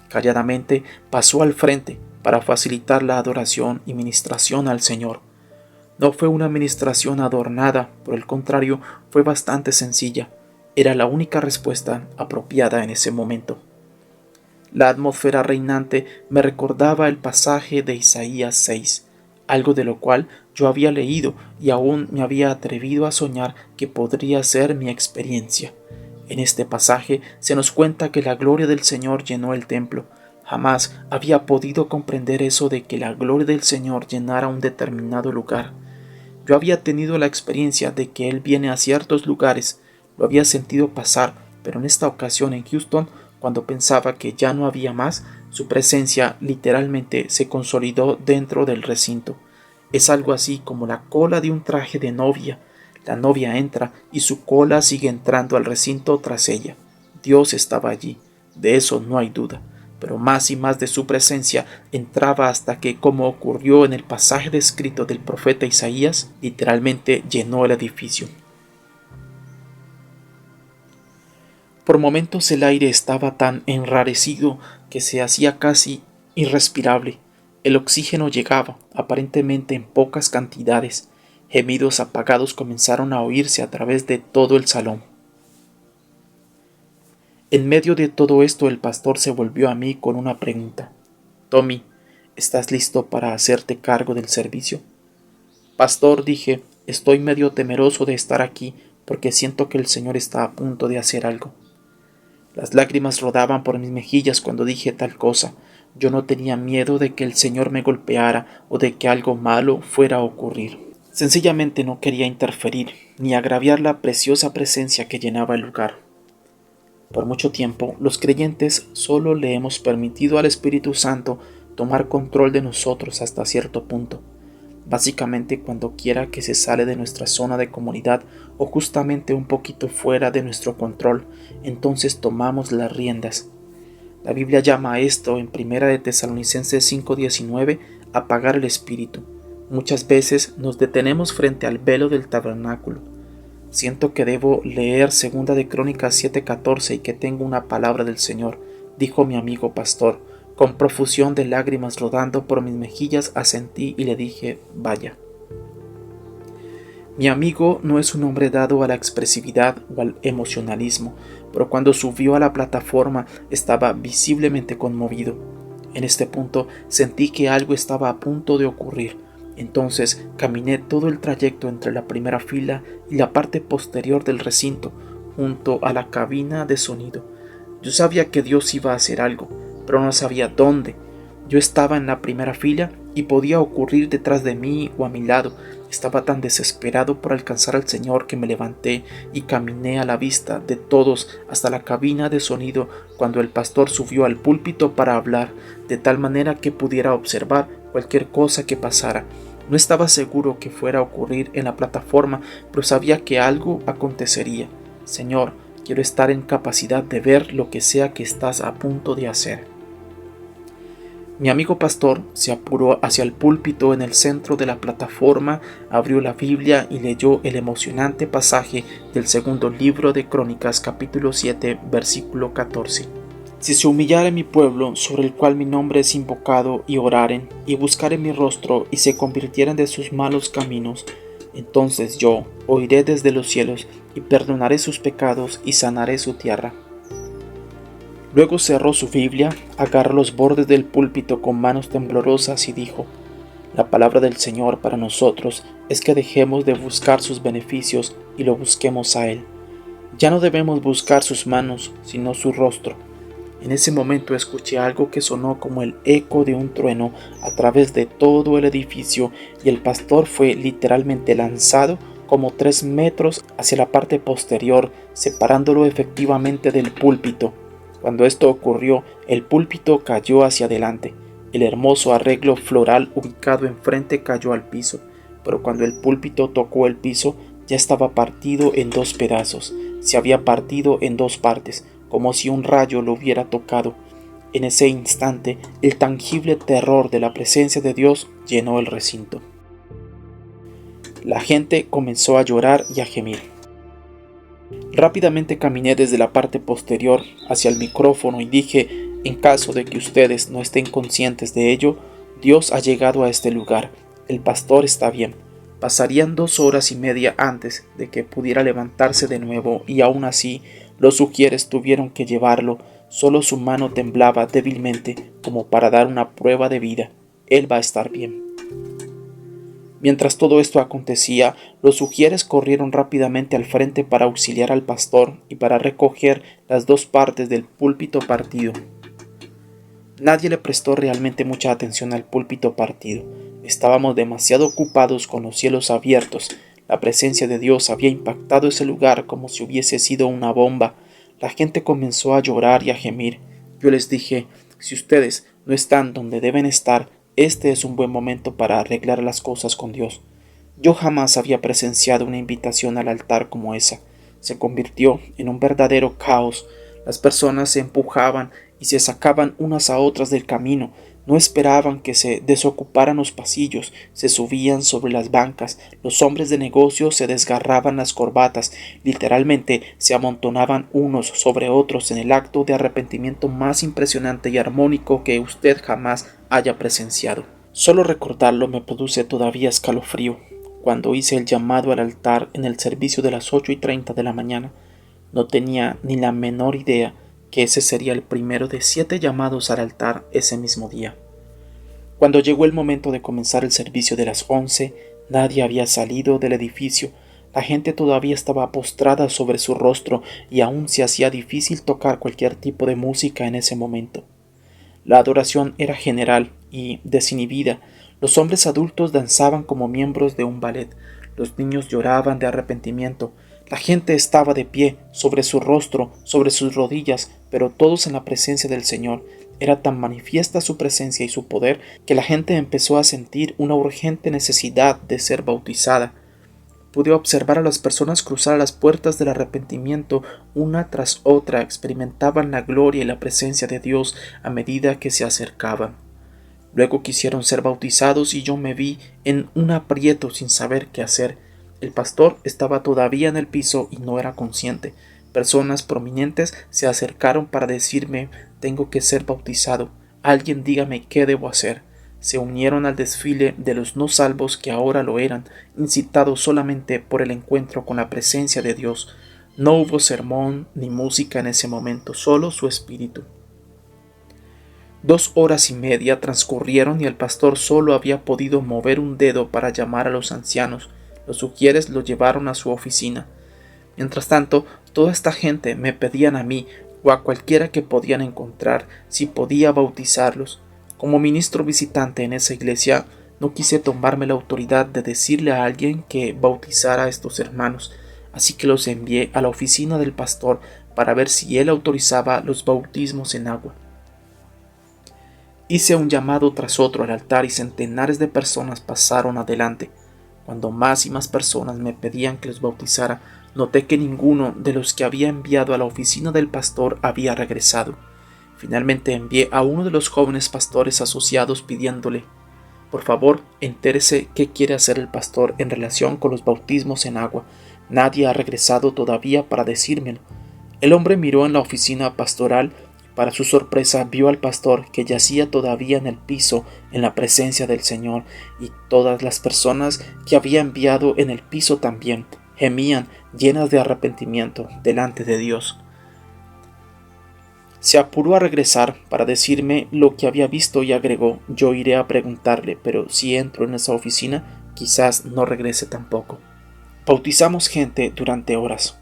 Calladamente pasó al frente para facilitar la adoración y ministración al Señor. No fue una ministración adornada, por el contrario, fue bastante sencilla. Era la única respuesta apropiada en ese momento. La atmósfera reinante me recordaba el pasaje de Isaías 6, algo de lo cual yo había leído y aún me había atrevido a soñar que podría ser mi experiencia. En este pasaje se nos cuenta que la gloria del Señor llenó el templo. Jamás había podido comprender eso de que la gloria del Señor llenara un determinado lugar. Yo había tenido la experiencia de que Él viene a ciertos lugares, lo había sentido pasar, pero en esta ocasión en Houston, cuando pensaba que ya no había más, su presencia literalmente se consolidó dentro del recinto. Es algo así como la cola de un traje de novia. La novia entra y su cola sigue entrando al recinto tras ella. Dios estaba allí, de eso no hay duda, pero más y más de su presencia entraba hasta que, como ocurrió en el pasaje descrito del profeta Isaías, literalmente llenó el edificio. Por momentos el aire estaba tan enrarecido que se hacía casi irrespirable. El oxígeno llegaba, aparentemente en pocas cantidades. Gemidos apagados comenzaron a oírse a través de todo el salón. En medio de todo esto, el pastor se volvió a mí con una pregunta. «Tommy, ¿estás listo para hacerte cargo del servicio?» «Pastor», dije, «estoy medio temeroso de estar aquí porque siento que el Señor está a punto de hacer algo». Las lágrimas rodaban por mis mejillas cuando dije tal cosa. Yo no tenía miedo de que el Señor me golpeara o de que algo malo fuera a ocurrir. Sencillamente no quería interferir ni agraviar la preciosa presencia que llenaba el lugar. Por mucho tiempo, los creyentes solo le hemos permitido al Espíritu Santo tomar control de nosotros hasta cierto punto. básicamente cuando quiera que se sale de nuestra zona de comodidad o justamente un poquito fuera de nuestro control, entonces tomamos las riendas. La Biblia llama a esto en 1 de Tesalonicenses 5:19 apagar el espíritu. Muchas veces nos detenemos frente al velo del tabernáculo. Siento que debo leer 2 de Crónicas 7:14 y que tengo una palabra del Señor, dijo mi amigo pastor. Con profusión de lágrimas rodando por mis mejillas asentí y le dije, vaya. Mi amigo no es un hombre dado a la expresividad o al emocionalismo, pero cuando subió a la plataforma estaba visiblemente conmovido. En este punto sentí que algo estaba a punto de ocurrir. Entonces caminé todo el trayecto entre la primera fila y la parte posterior del recinto, junto a la cabina de sonido. Yo sabía que Dios iba a hacer algo, pero no sabía dónde. Yo estaba en la primera fila y podía ocurrir detrás de mí o a mi lado. Estaba tan desesperado por alcanzar al Señor que me levanté y caminé a la vista de todos hasta la cabina de sonido cuando el pastor subió al púlpito para hablar, de tal manera que pudiera observar cualquier cosa que pasara. No estaba seguro que fuera a ocurrir en la plataforma, pero sabía que algo acontecería. Señor, quiero estar en capacidad de ver lo que sea que estás a punto de hacer. Mi amigo pastor se apuró hacia el púlpito en el centro de la plataforma, abrió la Biblia y leyó el emocionante pasaje del segundo libro de Crónicas, capítulo 7, versículo 14. Si se humillare mi pueblo, sobre el cual mi nombre es invocado, y oraren, y buscaren mi rostro, y se convirtieren de sus malos caminos, entonces yo oiré desde los cielos, y perdonaré sus pecados, y sanaré su tierra. Luego cerró su Biblia, agarró los bordes del púlpito con manos temblorosas y dijo, la palabra del Señor para nosotros es que dejemos de buscar sus beneficios y lo busquemos a Él. Ya no debemos buscar sus manos, sino su rostro. En ese momento escuché algo que sonó como el eco de un trueno a través de todo el edificio y el pastor fue literalmente lanzado como 3 metros hacia la parte posterior, separándolo efectivamente del púlpito. Cuando esto ocurrió, el púlpito cayó hacia adelante. El hermoso arreglo floral ubicado enfrente cayó al piso, pero cuando el púlpito tocó el piso, ya estaba partido en 2 pedazos. Se había partido en 2 partes, como si un rayo lo hubiera tocado. En ese instante, el tangible terror de la presencia de Dios llenó el recinto. La gente comenzó a llorar y a gemir. Rápidamente caminé desde la parte posterior hacia el micrófono y dije, en caso de que ustedes no estén conscientes de ello, Dios ha llegado a este lugar, el pastor está bien. Pasarían 2 horas y media antes de que pudiera levantarse de nuevo y aún así los sugieres tuvieron que llevarlo, solo su mano temblaba débilmente como para dar una prueba de vida. Él va a estar bien. Mientras todo esto acontecía, los sugieres corrieron rápidamente al frente para auxiliar al pastor y para recoger las 2 partes del púlpito partido. Nadie le prestó realmente mucha atención al púlpito partido. Estábamos demasiado ocupados con los cielos abiertos. La presencia de Dios había impactado ese lugar como si hubiese sido una bomba. La gente comenzó a llorar y a gemir. Yo les dije, si ustedes no están donde deben estar, este es un buen momento para arreglar las cosas con Dios. Yo jamás había presenciado una invitación al altar como esa. Se convirtió en un verdadero caos. Las personas se empujaban y se sacaban unas a otras del camino. No esperaban que se desocuparan los pasillos, se subían sobre las bancas, los hombres de negocio se desgarraban las corbatas, literalmente se amontonaban unos sobre otros en el acto de arrepentimiento más impresionante y armónico que usted jamás haya presenciado. Solo recordarlo me produce todavía escalofrío. Cuando hice el llamado al altar en el servicio de las 8:30 de la mañana, no tenía ni la menor idea que ese sería el primero de 7 llamados al altar ese mismo día. Cuando llegó el momento de comenzar el servicio de las 11, nadie había salido del edificio. La gente todavía estaba postrada sobre su rostro y aún se hacía difícil tocar cualquier tipo de música en ese momento. La adoración era general y desinhibida. Los hombres adultos danzaban como miembros de un ballet. Los niños lloraban de arrepentimiento. La gente estaba de pie, sobre su rostro, sobre sus rodillas, pero todos en la presencia del Señor. Era tan manifiesta su presencia y su poder que la gente empezó a sentir una urgente necesidad de ser bautizada. Pude observar a las personas cruzar las puertas del arrepentimiento una tras otra, experimentaban la gloria y la presencia de Dios a medida que se acercaban. Luego quisieron ser bautizados y yo me vi en un aprieto sin saber qué hacer. El pastor estaba todavía en el piso y no era consciente. Personas prominentes se acercaron para decirme: tengo que ser bautizado. Alguien dígame qué debo hacer. Se unieron al desfile de los no salvos que ahora lo eran, incitados solamente por el encuentro con la presencia de Dios. No hubo sermón ni música en ese momento, solo su espíritu. 2 horas y media transcurrieron y el pastor solo había podido mover un dedo para llamar a los ancianos. Los ujieres lo llevaron a su oficina. Mientras tanto, toda esta gente me pedían a mí o a cualquiera que podían encontrar si podía bautizarlos. Como ministro visitante en esa iglesia, no quise tomarme la autoridad de decirle a alguien que bautizara a estos hermanos, así que los envié a la oficina del pastor para ver si él autorizaba los bautismos en agua. Hice un llamado tras otro al altar y centenares de personas pasaron adelante. Cuando más y más personas me pedían que los bautizara, noté que ninguno de los que había enviado a la oficina del pastor había regresado. Finalmente envié a uno de los jóvenes pastores asociados pidiéndole: por favor, entérese qué quiere hacer el pastor en relación con los bautismos en agua. Nadie ha regresado todavía para decírmelo. El hombre miró en la oficina pastoral. Para su sorpresa vio al pastor que yacía todavía en el piso en la presencia del Señor, y todas las personas que había enviado en el piso también gemían llenas de arrepentimiento delante de Dios. Se apuró a regresar para decirme lo que había visto y agregó: yo iré a preguntarle, pero si entro en esa oficina, quizás no regrese tampoco. Bautizamos gente durante horas.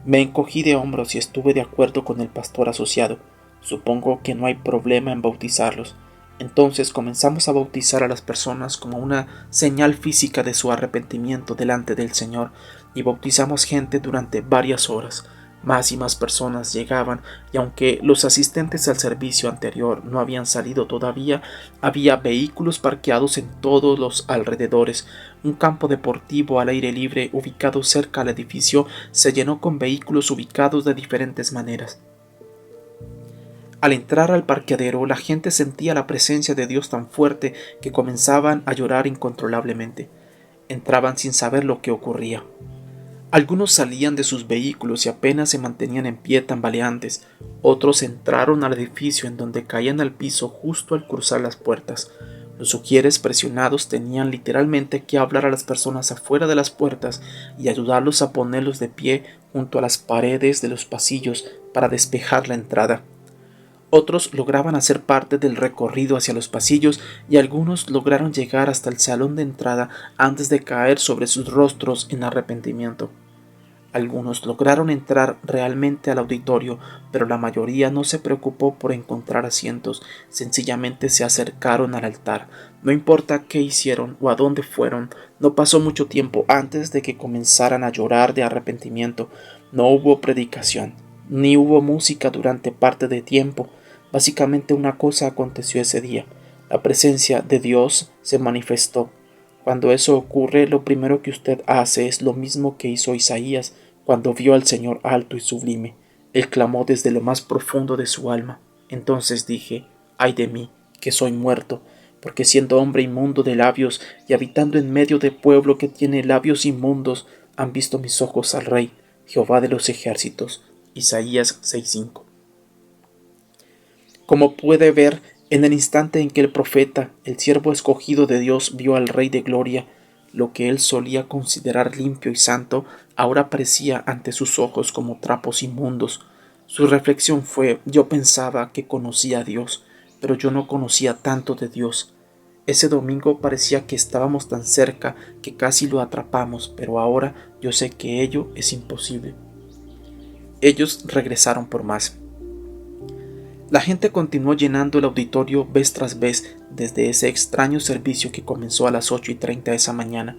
Me encogí de hombros y estuve de acuerdo con el pastor asociado. Supongo que no hay problema en bautizarlos. Entonces comenzamos a bautizar a las personas como una señal física de su arrepentimiento delante del Señor, y bautizamos gente durante varias horas. Más y más personas llegaban, y aunque los asistentes al servicio anterior no habían salido todavía, había vehículos parqueados en todos los alrededores. Un campo deportivo al aire libre ubicado cerca al edificio se llenó con vehículos ubicados de diferentes maneras. Al entrar al parqueadero, la gente sentía la presencia de Dios tan fuerte que comenzaban a llorar incontrolablemente. Entraban sin saber lo que ocurría. Algunos salían de sus vehículos y apenas se mantenían en pie tambaleantes. Otros entraron al edificio, en donde caían al piso justo al cruzar las puertas. Los ujieres presionados tenían literalmente que hablar a las personas afuera de las puertas y ayudarlos a ponerlos de pie junto a las paredes de los pasillos para despejar la entrada. Otros lograban hacer parte del recorrido hacia los pasillos y algunos lograron llegar hasta el salón de entrada antes de caer sobre sus rostros en arrepentimiento. Algunos lograron entrar realmente al auditorio, pero la mayoría no se preocupó por encontrar asientos, sencillamente se acercaron al altar. No importa qué hicieron o a dónde fueron, no pasó mucho tiempo antes de que comenzaran a llorar de arrepentimiento. No hubo predicación, ni hubo música durante parte de tiempo. Básicamente una cosa aconteció ese día: la presencia de Dios se manifestó. Cuando eso ocurre, lo primero que usted hace es lo mismo que hizo Isaías cuando vio al Señor alto y sublime. Él clamó desde lo más profundo de su alma. Entonces dije: ay de mí, que soy muerto, porque siendo hombre inmundo de labios y habitando en medio de pueblo que tiene labios inmundos, han visto mis ojos al Rey, Jehová de los ejércitos. Isaías 6:5. Como puede ver, en el instante en que el profeta, el siervo escogido de Dios, vio al Rey de Gloria, lo que él solía considerar limpio y santo, ahora aparecía ante sus ojos como trapos inmundos. Su reflexión fue: yo pensaba que conocía a Dios, pero yo no conocía tanto de Dios. Ese domingo parecía que estábamos tan cerca que casi lo atrapamos, pero ahora yo sé que ello es imposible. Ellos regresaron por más. La gente continuó llenando el auditorio vez tras vez desde ese extraño servicio que comenzó a las 8:30 esa mañana.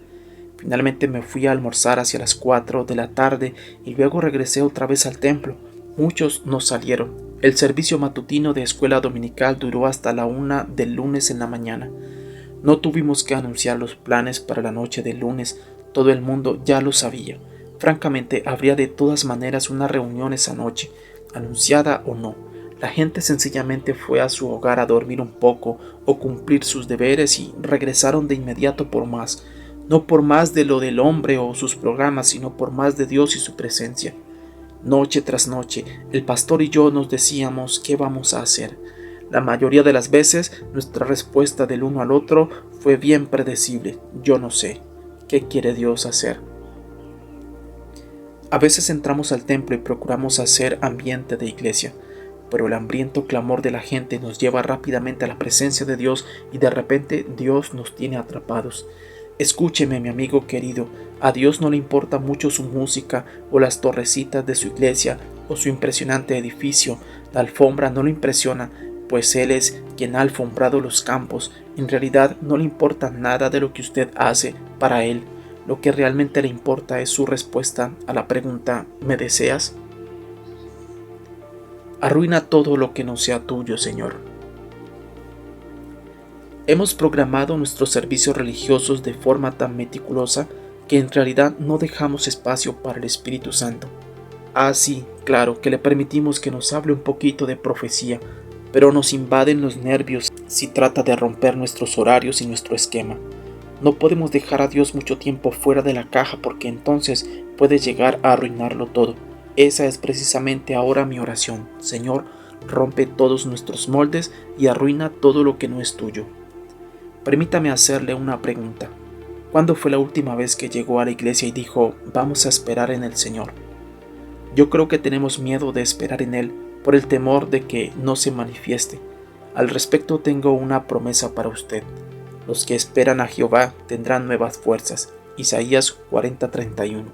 Finalmente me fui a almorzar hacia las 4 de la tarde y luego regresé otra vez al templo. Muchos no salieron. El servicio matutino de escuela dominical duró hasta la 1 del lunes en la mañana. No tuvimos que anunciar los planes para la noche del lunes, todo el mundo ya lo sabía. Francamente, habría de todas maneras una reunión esa noche, anunciada o no. La gente sencillamente fue a su hogar a dormir un poco o cumplir sus deberes y regresaron de inmediato por más. No por más de lo del hombre o sus programas, sino por más de Dios y su presencia. Noche tras noche, el pastor y yo nos decíamos qué vamos a hacer. La mayoría de las veces, nuestra respuesta del uno al otro fue bien predecible. Yo no sé. ¿Qué quiere Dios hacer? A veces entramos al templo y procuramos hacer ambiente de iglesia, pero el hambriento clamor de la gente nos lleva rápidamente a la presencia de Dios y de repente Dios nos tiene atrapados. Escúcheme, mi amigo querido, a Dios no le importa mucho su música o las torrecitas de su iglesia o su impresionante edificio. La alfombra no lo impresiona, pues Él es quien ha alfombrado los campos. En realidad no le importa nada de lo que usted hace para Él. Lo que realmente le importa es su respuesta a la pregunta ¿me deseas? Arruina todo lo que no sea tuyo, Señor. Hemos programado nuestros servicios religiosos de forma tan meticulosa que en realidad no dejamos espacio para el Espíritu Santo. Ah, sí, claro, que le permitimos que nos hable un poquito de profecía, pero nos invaden los nervios si trata de romper nuestros horarios y nuestro esquema. No podemos dejar a Dios mucho tiempo fuera de la caja porque entonces puede llegar a arruinarlo todo. Esa es precisamente ahora mi oración. Señor, rompe todos nuestros moldes y arruina todo lo que no es tuyo. Permítame hacerle una pregunta. ¿Cuándo fue la última vez que llegó a la iglesia y dijo, vamos a esperar en el Señor? Yo creo que tenemos miedo de esperar en Él por el temor de que no se manifieste. Al respecto tengo una promesa para usted. Los que esperan a Jehová tendrán nuevas fuerzas. Isaías 40:31.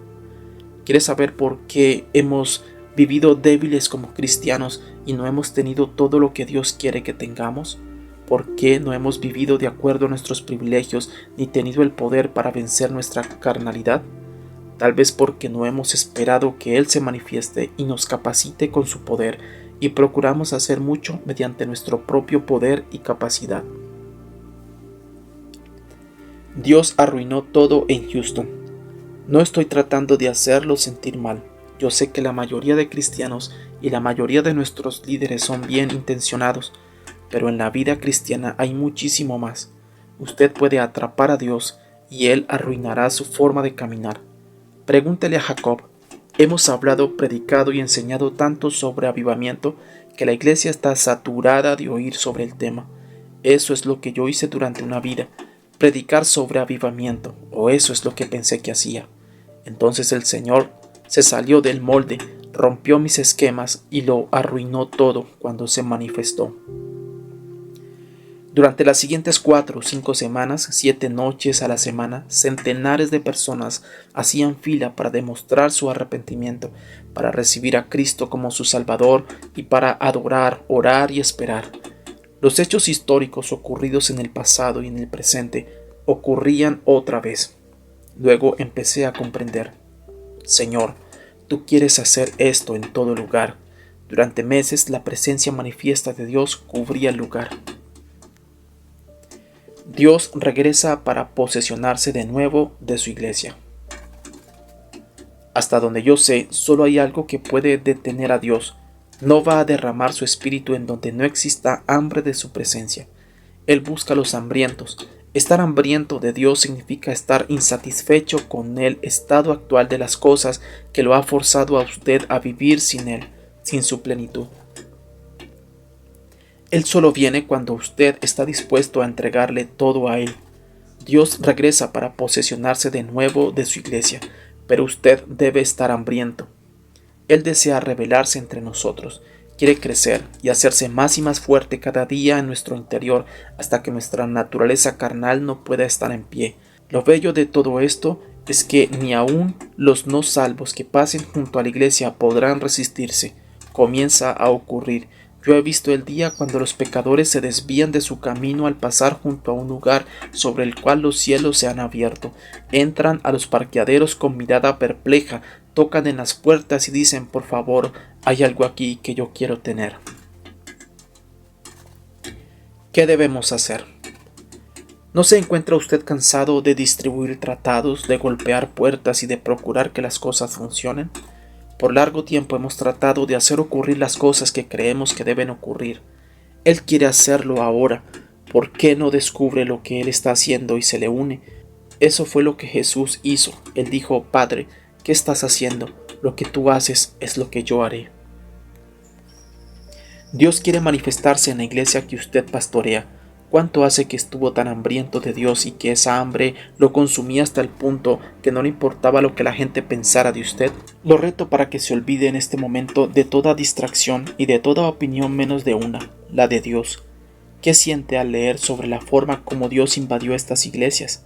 ¿Quieres saber por qué hemos vivido débiles como cristianos y no hemos tenido todo lo que Dios quiere que tengamos? ¿Por qué no hemos vivido de acuerdo a nuestros privilegios ni tenido el poder para vencer nuestra carnalidad? Tal vez porque no hemos esperado que Él se manifieste y nos capacite con su poder y procuramos hacer mucho mediante nuestro propio poder y capacidad. Dios arruinó todo en Houston. No estoy tratando de hacerlo sentir mal. Yo sé que la mayoría de cristianos y la mayoría de nuestros líderes son bien intencionados, pero en la vida cristiana hay muchísimo más. Usted puede atrapar a Dios y Él arruinará su forma de caminar. Pregúntele a Jacob. Hemos hablado, predicado y enseñado tanto sobre avivamiento que la iglesia está saturada de oír sobre el tema. Eso es lo que yo hice durante una vida, predicar sobre avivamiento, o eso es lo que pensé que hacía. Entonces el Señor se salió del molde, rompió mis esquemas y lo arruinó todo cuando se manifestó. Durante las siguientes 4 o 5 semanas, 7 noches a la semana, centenares de personas hacían fila para demostrar su arrepentimiento, para recibir a Cristo como su Salvador y para adorar, orar y esperar. Los hechos históricos ocurridos en el pasado y en el presente ocurrían otra vez. Luego empecé a comprender. Señor, tú quieres hacer esto en todo lugar. Durante meses la presencia manifiesta de Dios cubría el lugar. Dios regresa para posesionarse de nuevo de su iglesia. Hasta donde yo sé, solo hay algo que puede detener a Dios. No va a derramar su espíritu en donde no exista hambre de su presencia. Él busca a los hambrientos. Estar hambriento de Dios significa estar insatisfecho con el estado actual de las cosas que lo ha forzado a usted a vivir sin Él, sin su plenitud. Él solo viene cuando usted está dispuesto a entregarle todo a Él. Dios regresa para posesionarse de nuevo de su iglesia, pero usted debe estar hambriento. Él desea revelarse entre nosotros, quiere crecer y hacerse más y más fuerte cada día en nuestro interior hasta que nuestra naturaleza carnal no pueda estar en pie. Lo bello de todo esto es que ni aun los no salvos que pasen junto a la iglesia podrán resistirse. Comienza a ocurrir. Yo he visto el día cuando los pecadores se desvían de su camino al pasar junto a un lugar sobre el cual los cielos se han abierto. Entran a los parqueaderos con mirada perpleja, tocan en las puertas y dicen, por favor, hay algo aquí que yo quiero tener. ¿Qué debemos hacer? ¿No se encuentra usted cansado de distribuir tratados, de golpear puertas y de procurar que las cosas funcionen? Por largo tiempo hemos tratado de hacer ocurrir las cosas que creemos que deben ocurrir. Él quiere hacerlo ahora. ¿Por qué no descubre lo que Él está haciendo y se le une? Eso fue lo que Jesús hizo. Él dijo: Padre, ¿qué estás haciendo? Lo que tú haces es lo que yo haré. Dios quiere manifestarse en la iglesia que usted pastorea. ¿Cuánto hace que estuvo tan hambriento de Dios y que esa hambre lo consumía hasta el punto que no le importaba lo que la gente pensara de usted? Lo reto para que se olvide en este momento de toda distracción y de toda opinión menos de una, la de Dios. ¿Qué siente al leer sobre la forma como Dios invadió estas iglesias?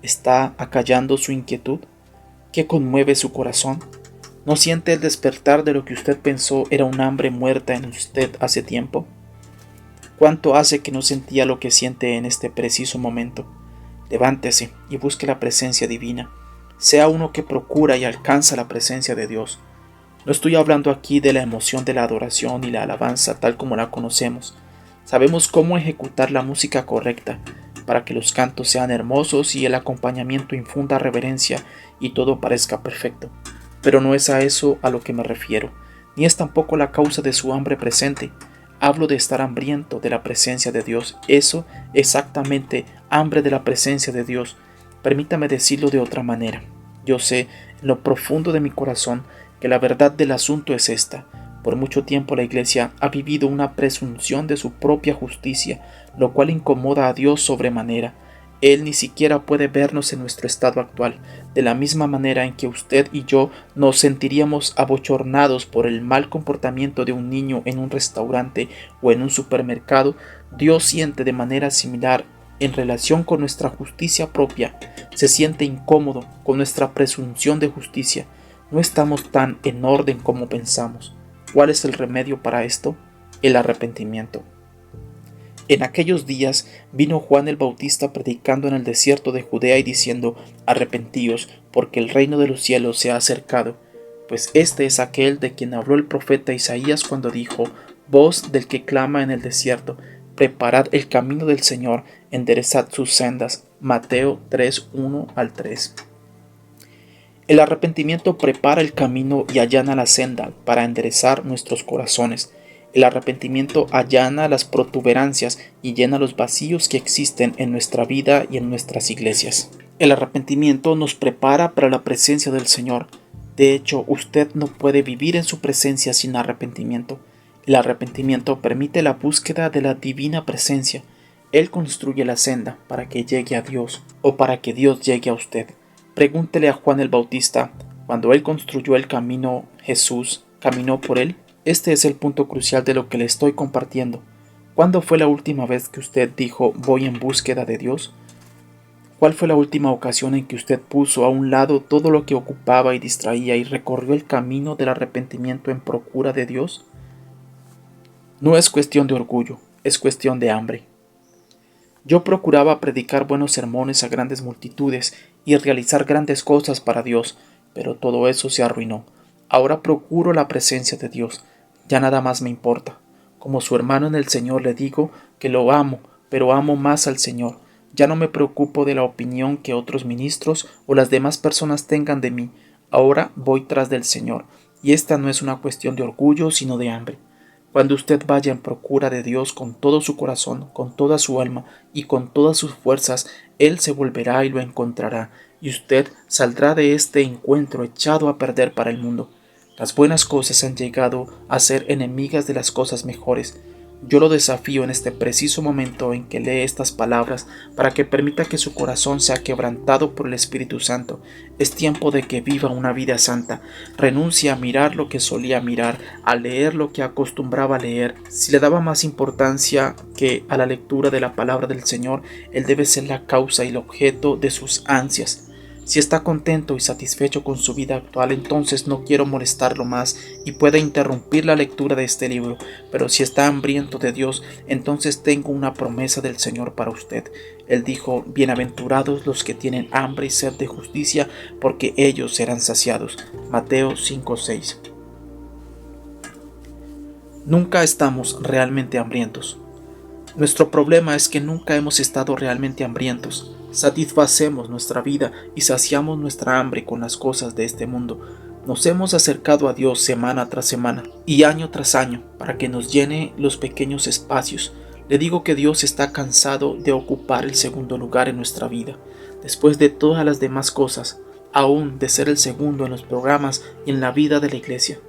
¿Está acallando su inquietud? ¿Qué conmueve su corazón? ¿No siente el despertar de lo que usted pensó era un hambre muerta en usted hace tiempo? ¿Cuánto hace que no sentía lo que siente en este preciso momento? Levántese y busque la presencia divina. Sea uno que procura y alcanza la presencia de Dios. No estoy hablando aquí de la emoción de la adoración y la alabanza tal como la conocemos. Sabemos cómo ejecutar la música correcta para que los cantos sean hermosos y el acompañamiento infunda reverencia y todo parezca perfecto. Pero no es a eso a lo que me refiero, ni es tampoco la causa de su hambre presente. Hablo de estar hambriento de la presencia de Dios. Eso, exactamente, hambre de la presencia de Dios. Permítame decirlo de otra manera. Yo sé, en lo profundo de mi corazón, que la verdad del asunto es esta. Por mucho tiempo la Iglesia ha vivido una presunción de su propia justicia, lo cual incomoda a Dios sobremanera. Él ni siquiera puede vernos en nuestro estado actual, de la misma manera en que usted y yo nos sentiríamos abochornados por el mal comportamiento de un niño en un restaurante o en un supermercado. Dios siente de manera similar en relación con nuestra justicia propia. Se siente incómodo con nuestra presunción de justicia. No estamos tan en orden como pensamos. ¿Cuál es el remedio para esto? El arrepentimiento. En aquellos días vino Juan el Bautista predicando en el desierto de Judea y diciendo: arrepentíos, porque el reino de los cielos se ha acercado. Pues este es aquel de quien habló el profeta Isaías cuando dijo: voz del que clama en el desierto, preparad el camino del Señor, enderezad sus sendas. Mateo 3:1-3. El arrepentimiento prepara el camino y allana la senda para enderezar nuestros corazones. El arrepentimiento allana las protuberancias y llena los vacíos que existen en nuestra vida y en nuestras iglesias. El arrepentimiento nos prepara para la presencia del Señor. De hecho, usted no puede vivir en su presencia sin arrepentimiento. El arrepentimiento permite la búsqueda de la divina presencia. Él construye la senda para que llegue a Dios o para que Dios llegue a usted. Pregúntele a Juan el Bautista, cuando él construyó el camino, ¿Jesús caminó por él? Este es el punto crucial de lo que le estoy compartiendo. ¿Cuándo fue la última vez que usted dijo: voy en búsqueda de Dios? ¿Cuál fue la última ocasión en que usted puso a un lado todo lo que ocupaba y distraía y recorrió el camino del arrepentimiento en procura de Dios? No es cuestión de orgullo, es cuestión de hambre. Yo procuraba predicar buenos sermones a grandes multitudes y realizar grandes cosas para Dios, pero todo eso se arruinó. Ahora procuro la presencia de Dios. Ya nada más me importa. Como su hermano en el Señor le digo que lo amo, pero amo más al Señor. Ya no me preocupo de la opinión que otros ministros o las demás personas tengan de mí. Ahora voy tras del Señor. Y esta no es una cuestión de orgullo, sino de hambre. Cuando usted vaya en procura de Dios con todo su corazón, con toda su alma y con todas sus fuerzas, Él se volverá y lo encontrará, y usted saldrá de este encuentro echado a perder para el mundo. Las buenas cosas han llegado a ser enemigas de las cosas mejores. Yo lo desafío en este preciso momento en que lee estas palabras para que permita que su corazón sea quebrantado por el Espíritu Santo. Es tiempo de que viva una vida santa. Renuncie a mirar lo que solía mirar, a leer lo que acostumbraba a leer. Si le daba más importancia que a la lectura de la palabra del Señor, Él debe ser la causa y el objeto de sus ansias. Si está contento y satisfecho con su vida actual, entonces no quiero molestarlo más y puede interrumpir la lectura de este libro. Pero si está hambriento de Dios, entonces tengo una promesa del Señor para usted. Él dijo: bienaventurados los que tienen hambre y sed de justicia, porque ellos serán saciados. Mateo 5:6. Nunca estamos realmente hambrientos. Nuestro problema es que nunca hemos estado realmente hambrientos. Satisfacemos nuestra vida y saciamos nuestra hambre con las cosas de este mundo. Nos hemos acercado a Dios semana tras semana y año tras año para que nos llene los pequeños espacios. Le digo que Dios está cansado de ocupar el segundo lugar en nuestra vida, después de todas las demás cosas, aún de ser el segundo en los programas y en la vida de la iglesia.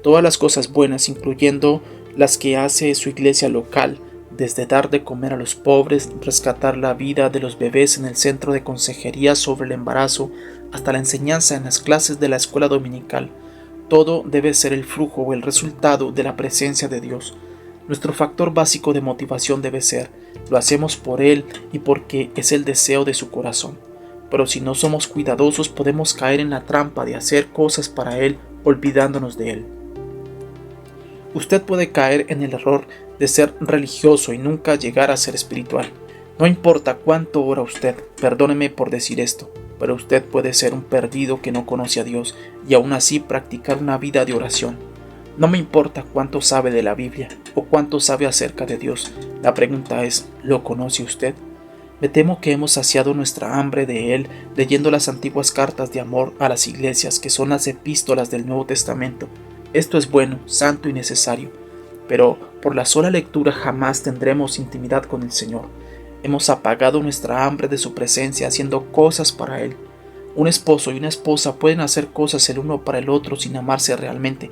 Todas las cosas buenas, incluyendo las que hace su iglesia local, desde dar de comer a los pobres, rescatar la vida de los bebés en el centro de consejería sobre el embarazo, hasta la enseñanza en las clases de la escuela dominical. Todo debe ser el flujo o el resultado de la presencia de Dios. Nuestro factor básico de motivación debe ser, lo hacemos por Él y porque es el deseo de su corazón. Pero si no somos cuidadosos podemos caer en la trampa de hacer cosas para Él olvidándonos de Él. Usted puede caer en el error de ser religioso y nunca llegar a ser espiritual. No importa cuánto ora usted, perdóneme por decir esto, pero usted puede ser un perdido que no conoce a Dios y aún así practicar una vida de oración. No me importa cuánto sabe de la Biblia o cuánto sabe acerca de Dios. La pregunta es, ¿lo conoce usted? Me temo que hemos saciado nuestra hambre de Él leyendo las antiguas cartas de amor a las iglesias que son las epístolas del Nuevo Testamento. Esto es bueno, santo y necesario, pero por la sola lectura jamás tendremos intimidad con el Señor. Hemos apagado nuestra hambre de su presencia haciendo cosas para Él. Un esposo y una esposa pueden hacer cosas el uno para el otro sin amarse realmente.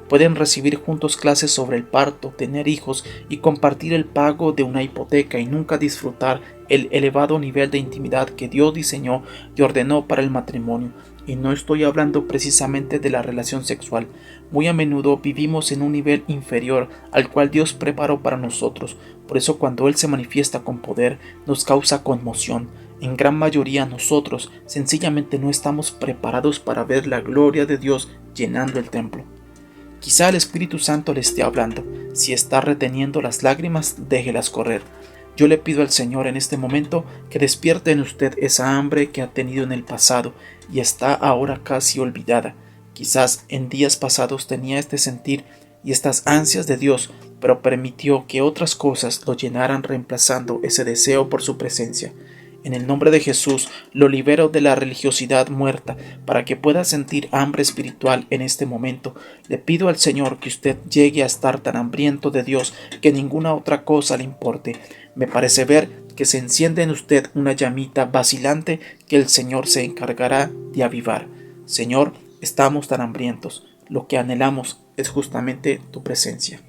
Pueden recibir juntos clases sobre el parto, tener hijos y compartir el pago de una hipoteca y nunca disfrutar el elevado nivel de intimidad que Dios diseñó y ordenó para el matrimonio. Y no estoy hablando precisamente de la relación sexual. Muy a menudo vivimos en un nivel inferior al cual Dios preparó para nosotros. Por eso cuando Él se manifiesta con poder nos causa conmoción. En gran mayoría nosotros sencillamente no estamos preparados para ver la gloria de Dios llenando el templo. Quizá el Espíritu Santo le esté hablando. Si está reteniendo las lágrimas, déjelas correr. Yo le pido al Señor en este momento que despierte en usted esa hambre que ha tenido en el pasado y está ahora casi olvidada. Quizás en días pasados tenía este sentir y estas ansias de Dios, pero permitió que otras cosas lo llenaran reemplazando ese deseo por su presencia. En el nombre de Jesús lo libero de la religiosidad muerta para que pueda sentir hambre espiritual en este momento. Le pido al Señor que usted llegue a estar tan hambriento de Dios que ninguna otra cosa le importe. Me parece ver que se enciende en usted una llamita vacilante que el Señor se encargará de avivar. Señor, estamos tan hambrientos. Lo que anhelamos es justamente tu presencia.